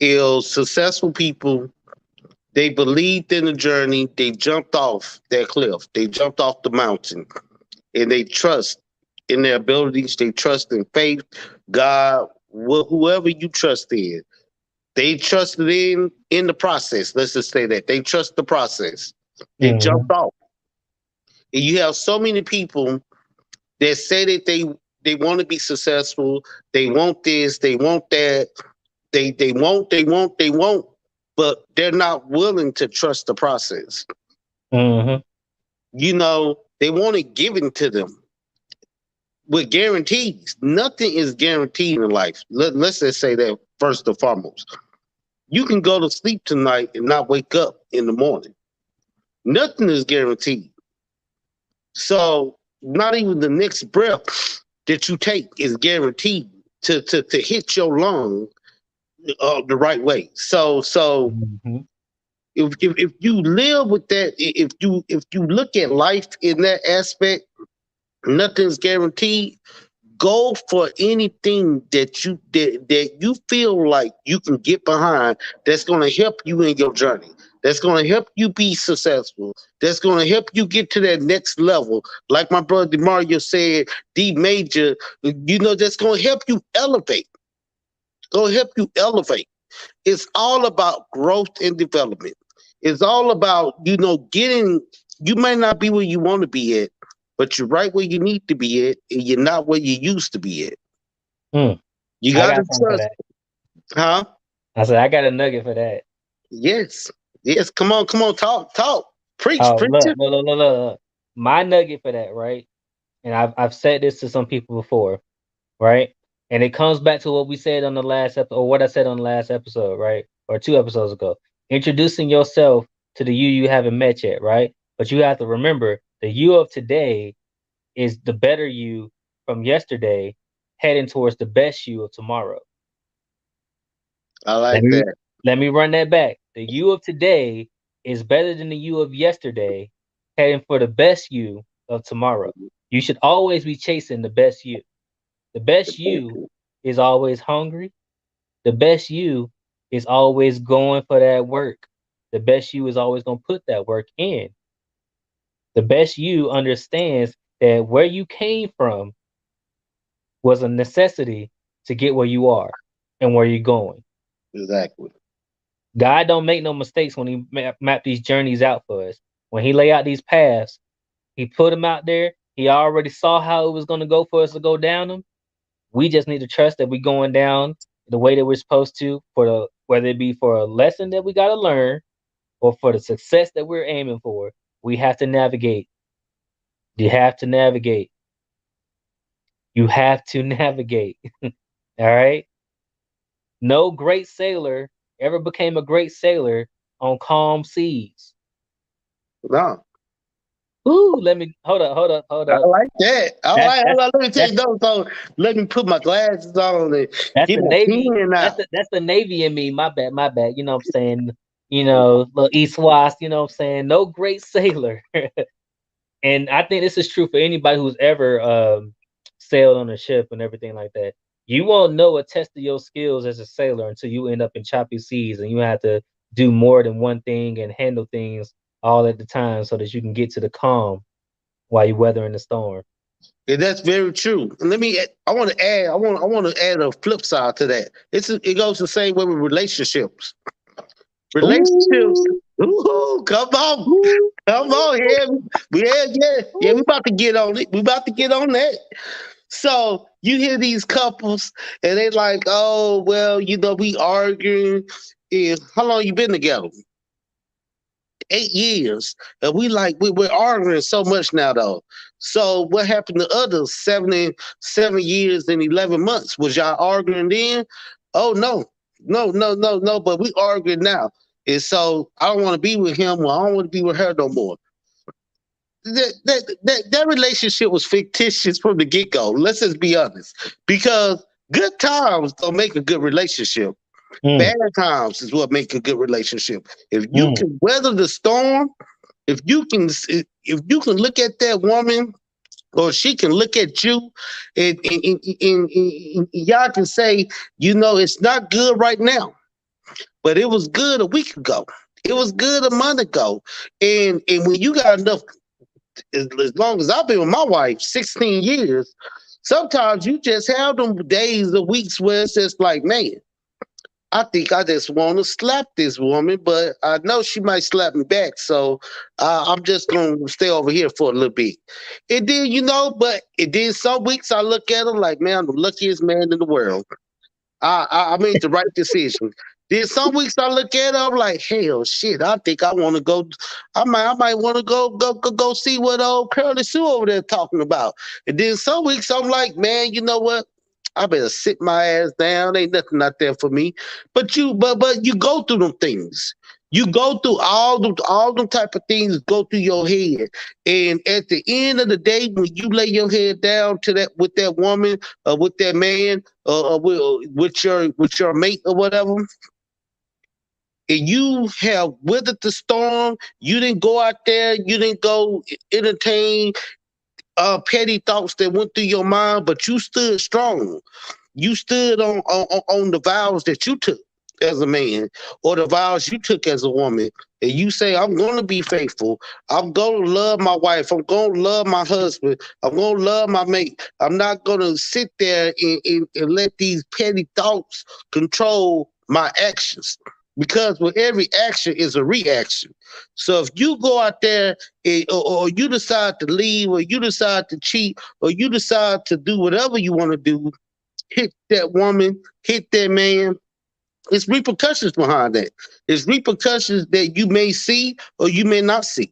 B: is successful people. They believed in the journey. They jumped off that cliff. They jumped off the mountain, and they trust in their abilities. They trust in faith, God, whoever you trust in. They trusted in the process. Let's just say that they trust the process and
A: Mm-hmm.
B: jumped off. And you have so many people that say that they want to be successful. They want this. They want that. They want, but they're not willing to trust the process.
A: Mm-hmm.
B: They want it given to them with guarantees. Nothing is guaranteed in life. Let's just say that first and foremost. You can go to sleep tonight and not wake up in the morning. Nothing is guaranteed. So not even the next breath that you take is guaranteed to hit your lung the right way. So
A: Mhm.
B: if you live with that, if you look at life in that aspect, nothing's guaranteed. Go for anything that you feel like you can get behind, that's going to help you in your journey, that's going to help you be successful, that's going to help you get to that next level. Like my brother Mario said, D major, that's going to help you elevate. Going to help you elevate. It's all about growth and development. It's all about, getting, you may not be where you want to be at, but you're right where you need to be at, and you're not where you used to be at.
A: Mm.
B: You
A: I
B: got to
A: got something for
B: trust,
A: that.
B: huh?
A: I said I got a nugget for that.
B: Yes. Yes. Come on, talk.
A: Oh,
B: Preach it.
A: look. My nugget for that, right? And I've said this to some people before, right? And it comes back to what we said on the last episode, or what I said on the last episode, right? Or 2 episodes ago. Introducing yourself to the you haven't met yet, right? But you have to remember the you of today is the better you from yesterday, heading towards the best you of tomorrow.
B: I
A: Let
B: like
A: me
B: that.
A: let me run that back. The you of today is better than the you of yesterday, heading for the best you of tomorrow. You should always be chasing the best you. The best you is always hungry. The best you is always going for that work. The best you is always going to put that work in. The best you understands that where you came from was a necessity to get where you are and where you're going.
B: Exactly.
A: God don't make no mistakes when he map these journeys out for us. When he lay out these paths, he put them out there. He already saw how it was going to go for us to go down them. We just need to trust that we're going down the way that we're supposed to, for the whether it be for a lesson that we got to learn or for the success that we're aiming for. We have to navigate. You have to navigate. You have to navigate. All right. No great sailor ever became a great sailor on calm seas.
B: No.
A: Ooh, let me hold
B: I
A: up.
B: like that. All
A: That's
B: right,
A: that's
B: hold on. Let me tell
A: that's
B: you, no, so let me put my glasses on and
A: that's
B: get
A: the
B: my
A: Navy.
B: pen out.
A: That's the Navy in me. My bad, my bad. You know what I'm saying? You know, little East West, you know what I'm saying? No great sailor. And I think this is true for anybody who's ever sailed on a ship and everything like that. You won't know a test of your skills as a sailor until you end up in choppy seas and you have to do more than one thing and handle things all at the time so that you can get to the calm while you're weathering the storm.
B: And that's very true. And let me. I want to add. I want to add a flip side to that. It goes the same way with relationships. Relationships.
A: Ooh,
B: Ooh, come on,
A: ooh,
B: come on, yeah, yeah. We
A: ooh.
B: about to get on it. We about to get on that. So you hear these couples, and they like, oh well, we arguing. Yeah, how long you been together? 8 years, and we're arguing so much now though. So what happened to others 77 years and 11 months? Was y'all arguing then? Oh no, no. But we arguing now, and so I don't want to be with him, or I don't want to be with her no more. That relationship was fictitious from the get go. Let's just be honest, because good times don't make a good relationship.
A: Mm,
B: Bad times is what make a good relationship. If you
A: mm.
B: can weather the storm, if you can look at that woman, or she can look at you, and y'all can say, it's not good right now, but it was good a week ago. It was good a month ago. And when you got enough, as long as I've been with my wife, 16 years, sometimes you just have them days or weeks where it's just like, man, I think I just want to slap this woman, but I know she might slap me back. So I'm just going to stay over here for a little bit. And then, some weeks I look at her like, man, I'm the luckiest man in the world. I made the right decision. Then some weeks I look at her, I'm like, hell, shit. I think I want to go. I might want to go see what old Curly Sue over there talking about. And then some weeks I'm like, man, you know what? I better sit my ass down. Ain't nothing out there for me. But you go through them things. You go through all them type of things go through your head, and at the end of the day, when you lay your head down to that with that woman or with that man or with your mate or whatever, and you have withered the storm, you didn't go out there, you didn't go entertain petty thoughts that went through your mind, but you stood strong. You stood on the vows that you took as a man or the vows you took as a woman. And you say, I'm going to be faithful. I'm going to love my wife. I'm going to love my husband. I'm going to love my mate. I'm not going to sit there and let these petty thoughts control my actions. Because with every action is a reaction. So if you go out there or you decide to leave or you decide to cheat or you decide to do whatever you want to do, hit that woman, hit that man. It's repercussions behind that. It's repercussions that you may see or you may not see.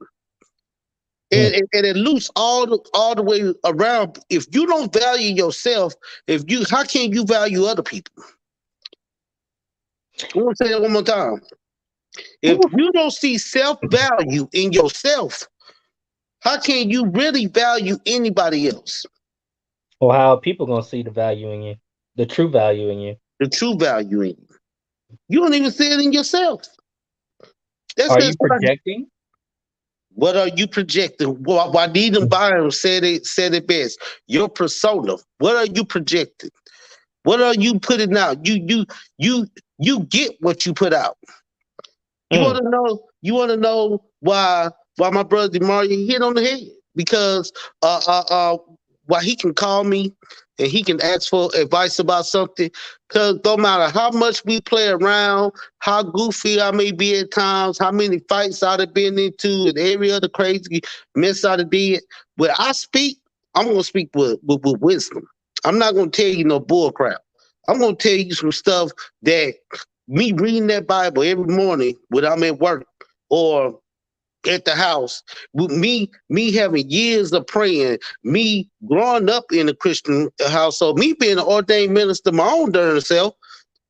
B: And it loops all the way around. If you don't value yourself, how can you value other people? I want to say that one more time. If you don't see self-value in yourself, how can you really value anybody else?
A: Or how are people gonna see the value in you, the true value in you?
B: The true value in you. You don't even see it in yourself. That's
A: Are you
B: just
A: projecting?
B: what are you projecting? Why Needham Byron said it best. Your persona. What are you projecting? What are you putting out? You get what you put out. You want
A: Mm.
B: to know? You want to know why my brother Demario hit on the head because uh uh uh why he can call me and he can ask for advice about something because no matter how much we play around, how goofy I may be at times, how many fights I'd have been into, and every other crazy mess I'd have did, when I speak, I'm gonna speak with wisdom. I'm not gonna tell you no bull crap. I'm gonna tell you some stuff that me reading that Bible every morning when I'm at work or at the house, with me having years of praying, me growing up in a Christian household, me being an ordained minister my own darn self,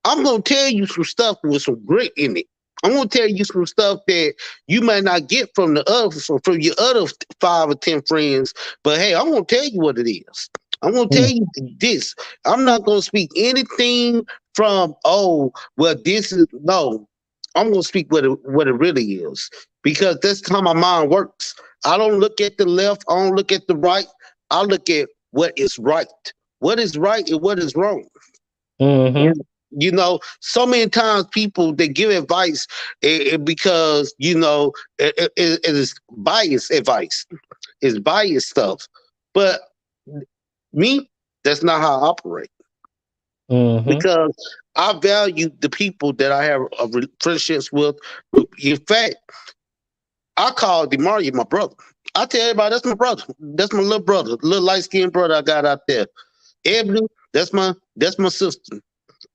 B: I'm gonna tell you some stuff with some grit in it. I'm gonna tell you some stuff that you might not get from the other from your other 5 or 10 friends. But hey, I'm gonna tell you what it is. I'm gonna tell
A: Mm.
B: you this. I'm not gonna speak anything from well this is no. I'm gonna speak what it really is because that's how my mind works. I don't look at the left. I don't look at the right. I look at what is right. What is right and what is wrong.
A: Mm-hmm.
B: So many times people they give advice because it is biased advice, it's biased stuff. But me, that's not how I operate
A: Mm-hmm.
B: because I value the people that I have friendships with. In fact, I call Demario my brother. I tell everybody that's my brother. That's my little brother, little light skinned brother I got out there. Ebony, that's my sister.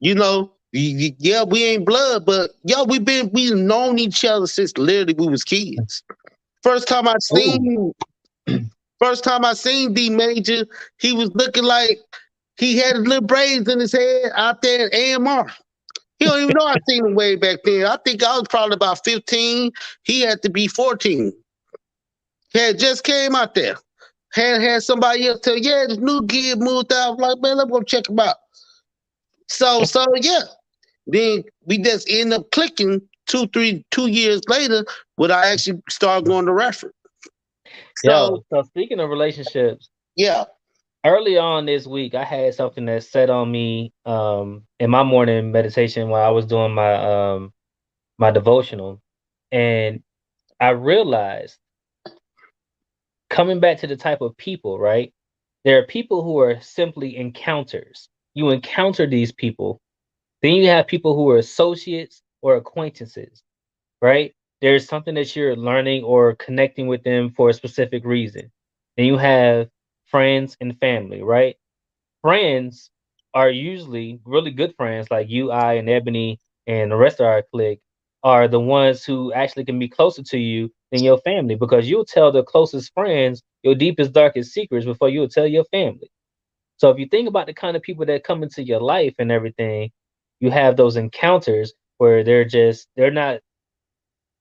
B: Yeah, we ain't blood, but we've known each other since literally we was kids. First time I
A: Oh.
B: seen, first time I seen D Major, he was looking like he had his little braids in his head out there at AMR. He don't even know I seen him way back then. I think I was probably about 15. He had to be 14. Had just came out there. Had somebody else tell, yeah, this new kid moved out. I'm like, man, let's go check him out. So yeah. Then we just end up clicking 2 years later when I actually started going to Radford. So
A: Yo, so speaking of relationships,
B: yeah,
A: early on this week, I had something that set on me in my morning meditation while I was doing my devotional, and I realized coming back to the type of people, right? There are people who are simply encounters. You encounter these people. Then you have people who are associates or acquaintances, right? There's something that you're learning or connecting with them for a specific reason. Then you have friends and family, right? Friends are usually really good friends, like you, I, and Ebony, and the rest of our clique are the ones who actually can be closer to you than your family because you'll tell the closest friends your deepest, darkest secrets before you'll tell your family. So if you think about the kind of people that come into your life and everything, you have those encounters where they're not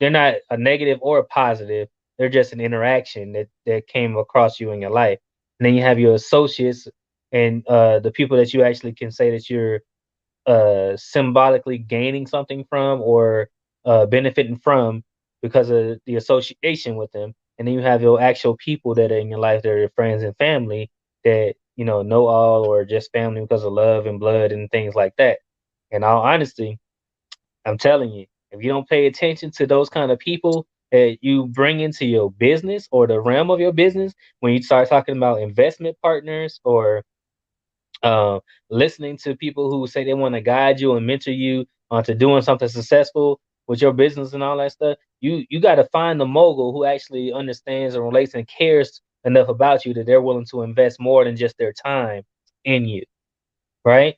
A: they're not a negative or a positive. They're just an interaction that came across you in your life. And then you have your associates and the people that you actually can say that you're symbolically gaining something from or benefiting from because of the association with them. And then you have your actual people that are in your life, that are your friends and family that know all or just family because of love and blood and things like that. In all honesty, I'm telling you, if you don't pay attention to those kind of people that you bring into your business or the realm of your business, when you start talking about investment partners or uh, listening to people who say they want to guide you and mentor you onto doing something successful with your business and all that stuff, you got to find the mogul who actually understands and relates and cares enough about you that they're willing to invest more than just their time in you, right?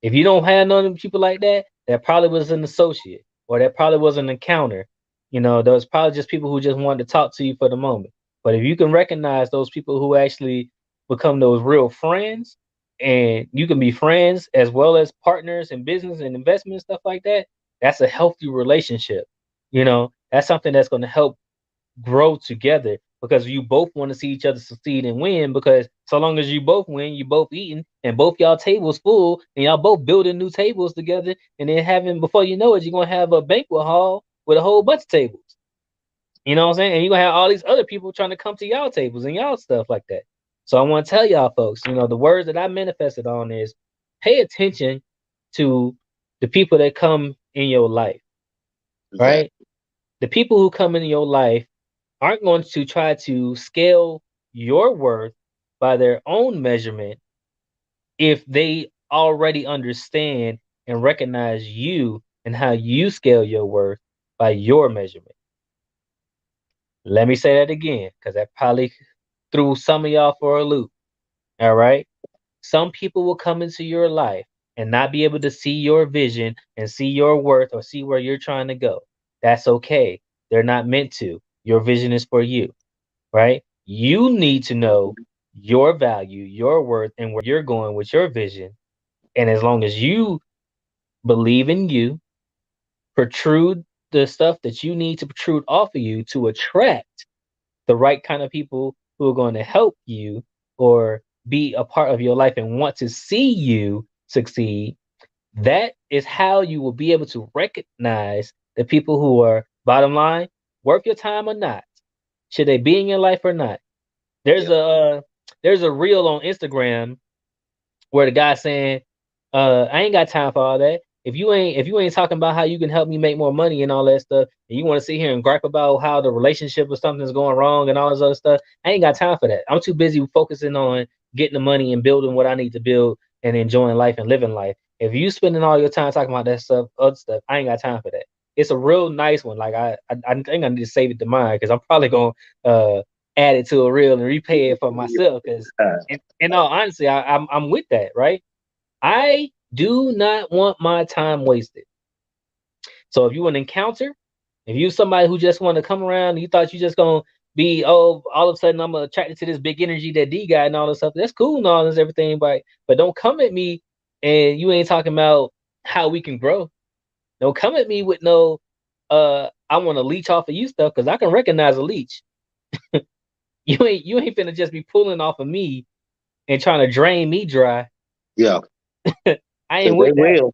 A: If you don't have none of them people like that, that probably was an associate or that probably was an encounter. Those probably just people who just wanted to talk to you for the moment. But if you can recognize those people who actually become those real friends, and you can be friends as well as partners in business and investment and stuff like that, that's a healthy relationship. That's something that's going to help grow together because you both want to see each other succeed and win. Because so long as you both win, you both eating and both y'all tables full and y'all both building new tables together, and then having before you know it, you're gonna have a banquet hall with a whole bunch of tables. You know what I'm saying? And you're gonna have all these other people trying to come to y'all tables and y'all stuff like that. So I want to tell y'all folks, the words that I manifested on is pay attention to the people that come in your life, right?
B: Exactly.
A: The people who come into your life aren't going to try to scale your worth by their own measurement if they already understand and recognize you and how you scale your worth by your measurement. Let me say that again because that probably threw some of y'all for a loop. All right. Some people will come into your life and not be able to see your vision and see your worth or see where you're trying to go. That's okay. They're not meant to. Your vision is for you, right? You need to know your value, your worth, and where you're going with your vision. And as long as you believe in you, protrude the stuff that you need to protrude off of you to attract the right kind of people who are going to help you or be a part of your life and want to see you succeed, that is how you will be able to recognize the people who are, bottom line, worth your time or not. Should they be in your life or not? There's
B: Yeah.
A: a reel on Instagram where the guy saying, I ain't got time for all that. If you ain't talking about how you can help me make more money and all that stuff, and you want to sit here and gripe about how the relationship or something's going wrong and all this other stuff, I ain't got time for that. I'm too busy focusing on getting the money and building what I need to build and enjoying life and living life. If you spending all your time talking about that stuff, other stuff, I ain't got time for that. It's a real nice one. Like I think I need to save it to mine because I'm probably gonna add it to a reel and repay it for myself. Because in all honesty, I'm with that, right? I do not want my time wasted. So if you an encounter, if you somebody who just want to come around, and you thought you just gonna be all of a sudden I'm attracted to this big energy that D got and all this stuff. That's cool and all this everything, but don't come at me and you ain't talking about how we can grow. Don't come at me with no I want to leech off of you stuff because I can recognize a leech. You ain't finna just be pulling off of me and trying to drain me dry.
B: Yeah.
A: I
B: 'Cause
A: ain't
B: they
A: with that.
B: will.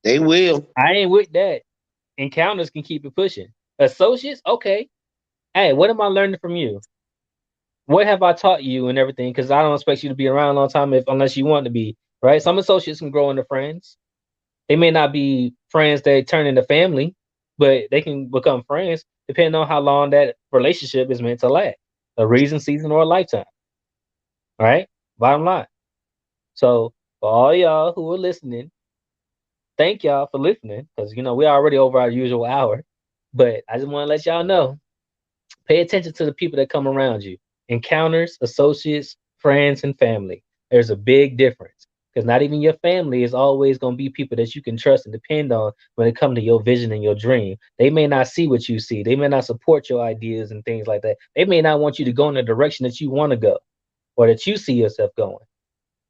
B: They will.
A: I ain't with that. Encounters can keep it pushing. Associates, okay. Hey, what am I learning from you? What have I taught you and everything? Because I don't expect you to be around a long time unless you want to be, right? Some associates can grow into friends. They may not be friends that turn into family, but they can become friends depending on how long that relationship is meant to last. A reason, season, or a lifetime. Right? Bottom line. So for all y'all who are listening, thank y'all for listening because we're already over our usual hour. But I just want to let y'all know, pay attention to the people that come around you. Encounters, associates, friends, and family. There's a big difference because not even your family is always going to be people that you can trust and depend on when it comes to your vision and your dream. They may not see what you see. They may not support your ideas and things like that. They may not want you to go in the direction that you want to go or that you see yourself going,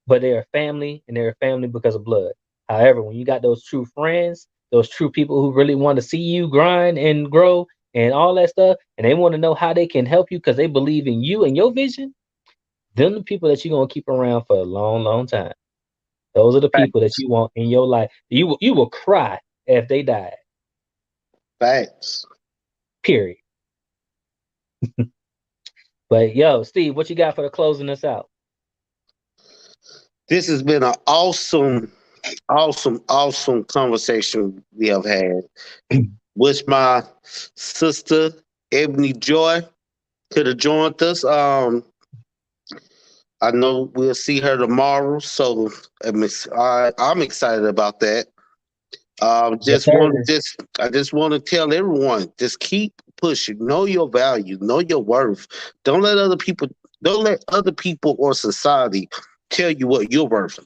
A: but they're a family and they're a family because of blood. However, when you got those true friends, those true people who really want to see you grind and grow and all that stuff, and they want to know how they can help you because they believe in you and your vision, them the people that you're gonna keep around for a long, long time. Those are the people that
B: Facts.
A: you want in your life. You will cry if they died.
B: Facts.
A: Period. But yo, Steve, what you got for the closing us out?
B: This has been an awesome conversation we have had. Wish my sister Ebony Joy could have joined us. I know we'll see her tomorrow, so I'm excited about that.
A: Yes, sir.
B: I just want to tell everyone, just keep pushing. Know your value. Know your worth. Don't let other people. Don't let other people or society tell you what you're worth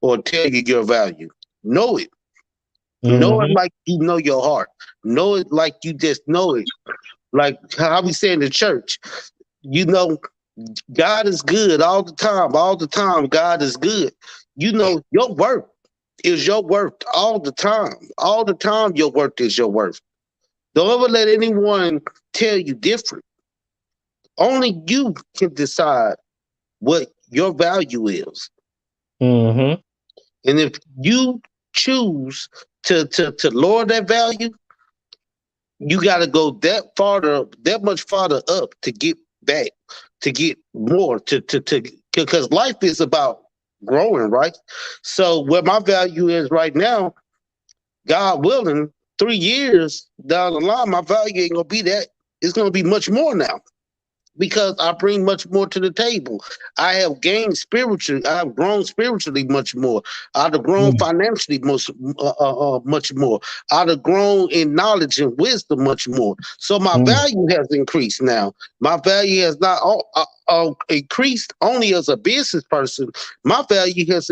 B: or tell you your value. Know it. Know it
A: Mm-hmm.
B: like you know your heart. Know it like you just know it. Like how we say in the church, you know, God is good all the time. All the time, God is good. You know, your worth is your worth all the time. All the time, your worth is your worth. Don't ever let anyone tell you different. Only you can decide what your value is.
A: Mm-hmm.
B: And if you choose to lower that value, you got to go that much farther up to get back, to get more, to because life is about growing, right? So where my value is right now, God willing, 3 years down the line, my value ain't gonna be that. It's gonna be much more now because I bring much more to the table. I have gained spiritually. I have grown spiritually much more. I'd have grown financially much more. I'd have grown in knowledge and wisdom much more. So my
A: Mm-hmm.
B: value has increased now. My value has not increased only as a business person. My value has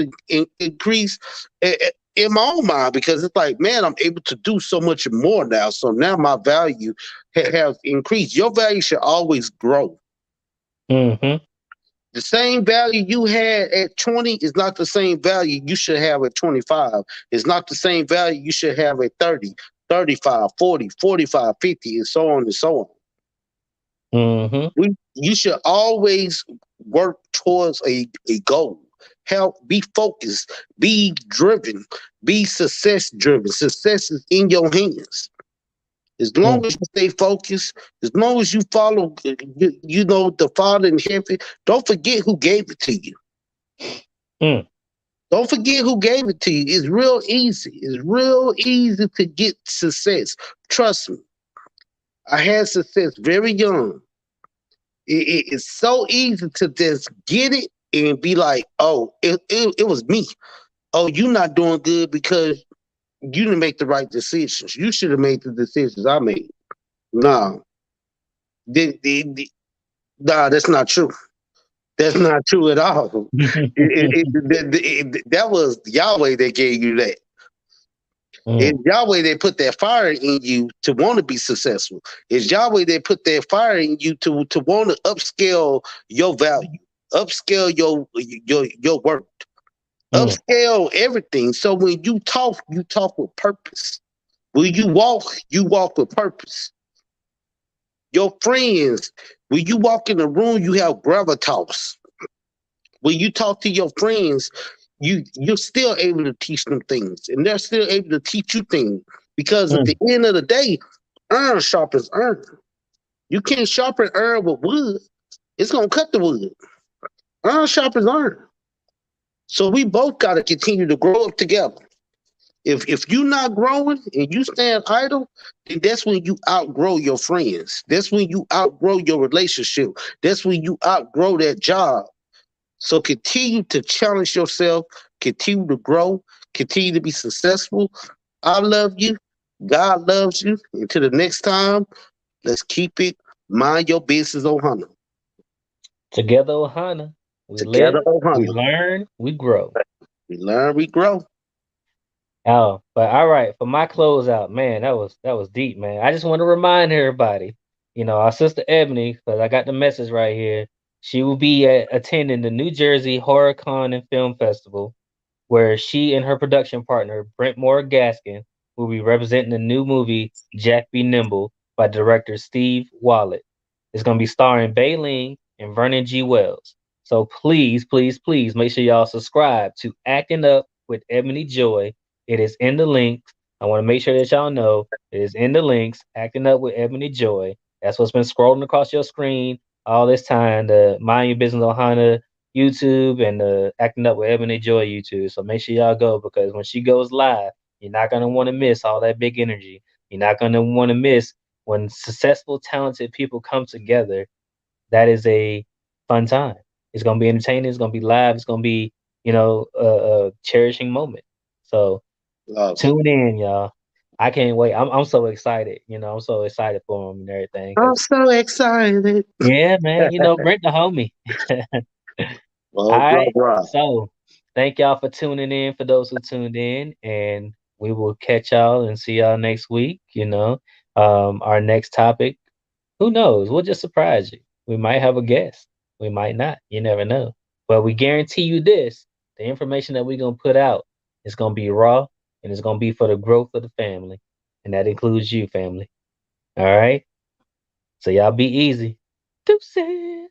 B: increased. In my own mind, because it's like, man, I'm able to do so much more now. So now my value has increased. Your value should always grow.
A: Mm-hmm.
B: The same value you had at 20 is not the same value you should have at 25. It's not the same value you should have at 30, 35, 40, 45, 50, and so on and so on.
A: Mm-hmm.
B: You should always work towards a goal. Help be focused, be driven, be success driven. Success is in your hands. As long as you stay focused, as long as you follow, you know, the Father in heaven, don't forget who gave it to you.
A: Mm-hmm.
B: Don't forget who gave it to you. It's real easy. It's real easy to get success. Trust me. I had success very young. It's so easy to just get it and be like, oh, it was me. Oh, you're not doing good because you didn't make the right decisions. You should have made the decisions I made. No, nah, that's not true. That's not true at all. That was Yahweh that gave you that. It's Yahweh that put that fire in you to want to be successful. It's Yahweh that put that fire in you to want to upscale your value, upscale your work, upscale everything. So when you talk with purpose. When you walk with purpose. Your friends, when you walk in the room, you have gravitas. When you talk to your friends, you're still able to teach them things, and they're still able to teach you things. Because at the end of the day, iron sharpens iron. You can't sharpen iron with wood; it's gonna cut the wood. Iron sharpens iron. So we both got to continue to grow up together. If you're not growing and you stand idle, then that's when you outgrow your friends. That's when you outgrow your relationship. That's when you outgrow that job. So continue to challenge yourself, continue to grow, continue to be successful. I love you. God loves you. Until the next time, let's keep it. Mind your business, Ohana.
A: Together, Ohana, we
B: Together,
A: live, we
B: Ohana.
A: learn, we grow.
B: We learn, we grow.
A: Oh, but all right, for my closeout, man, that was deep, man. I just want to remind everybody, our sister Ebony, because I got the message right here. She will be attending the New Jersey Horror Con and Film Festival, where she and her production partner Brentmore Gaskin will be representing the new movie Jack Be Nimble. by director Steve Wallet. It's going to be starring Baleen and Vernon G. Wells. So please, please, please make sure y'all subscribe to Acting Up with Ebony Joy. It is in the links. I want to make sure that y'all know it is in the links. Acting Up with Ebony Joy. That's what's been scrolling across your screen all this time. The Mind Your Business Ohana YouTube and the Acting Up with Ebony Joy YouTube. So make sure y'all go because when she goes live, you're not gonna want to miss all that big energy. You're not gonna want to miss when successful, talented people come together. That is a fun time. It's gonna be entertaining. It's gonna be live. It's gonna be a cherishing moment. So
B: Awesome.
A: tune in, y'all. I can't wait. I'm so excited. I'm so excited for them and everything.
B: I'm
A: Cause
B: so excited.
A: yeah, man. Brent the homie. All
B: Well, blah,
A: right.
B: blah.
A: So thank y'all for tuning in. For those who tuned in, and we will catch y'all and see y'all next week. Our next topic. Who knows? We'll just surprise you. We might have a guest. We might not. You never know. But we guarantee you this: the information that we're gonna put out is gonna be raw, and it's gonna be for the growth of the family, and that includes you, family. All right. So y'all be easy. Deuces.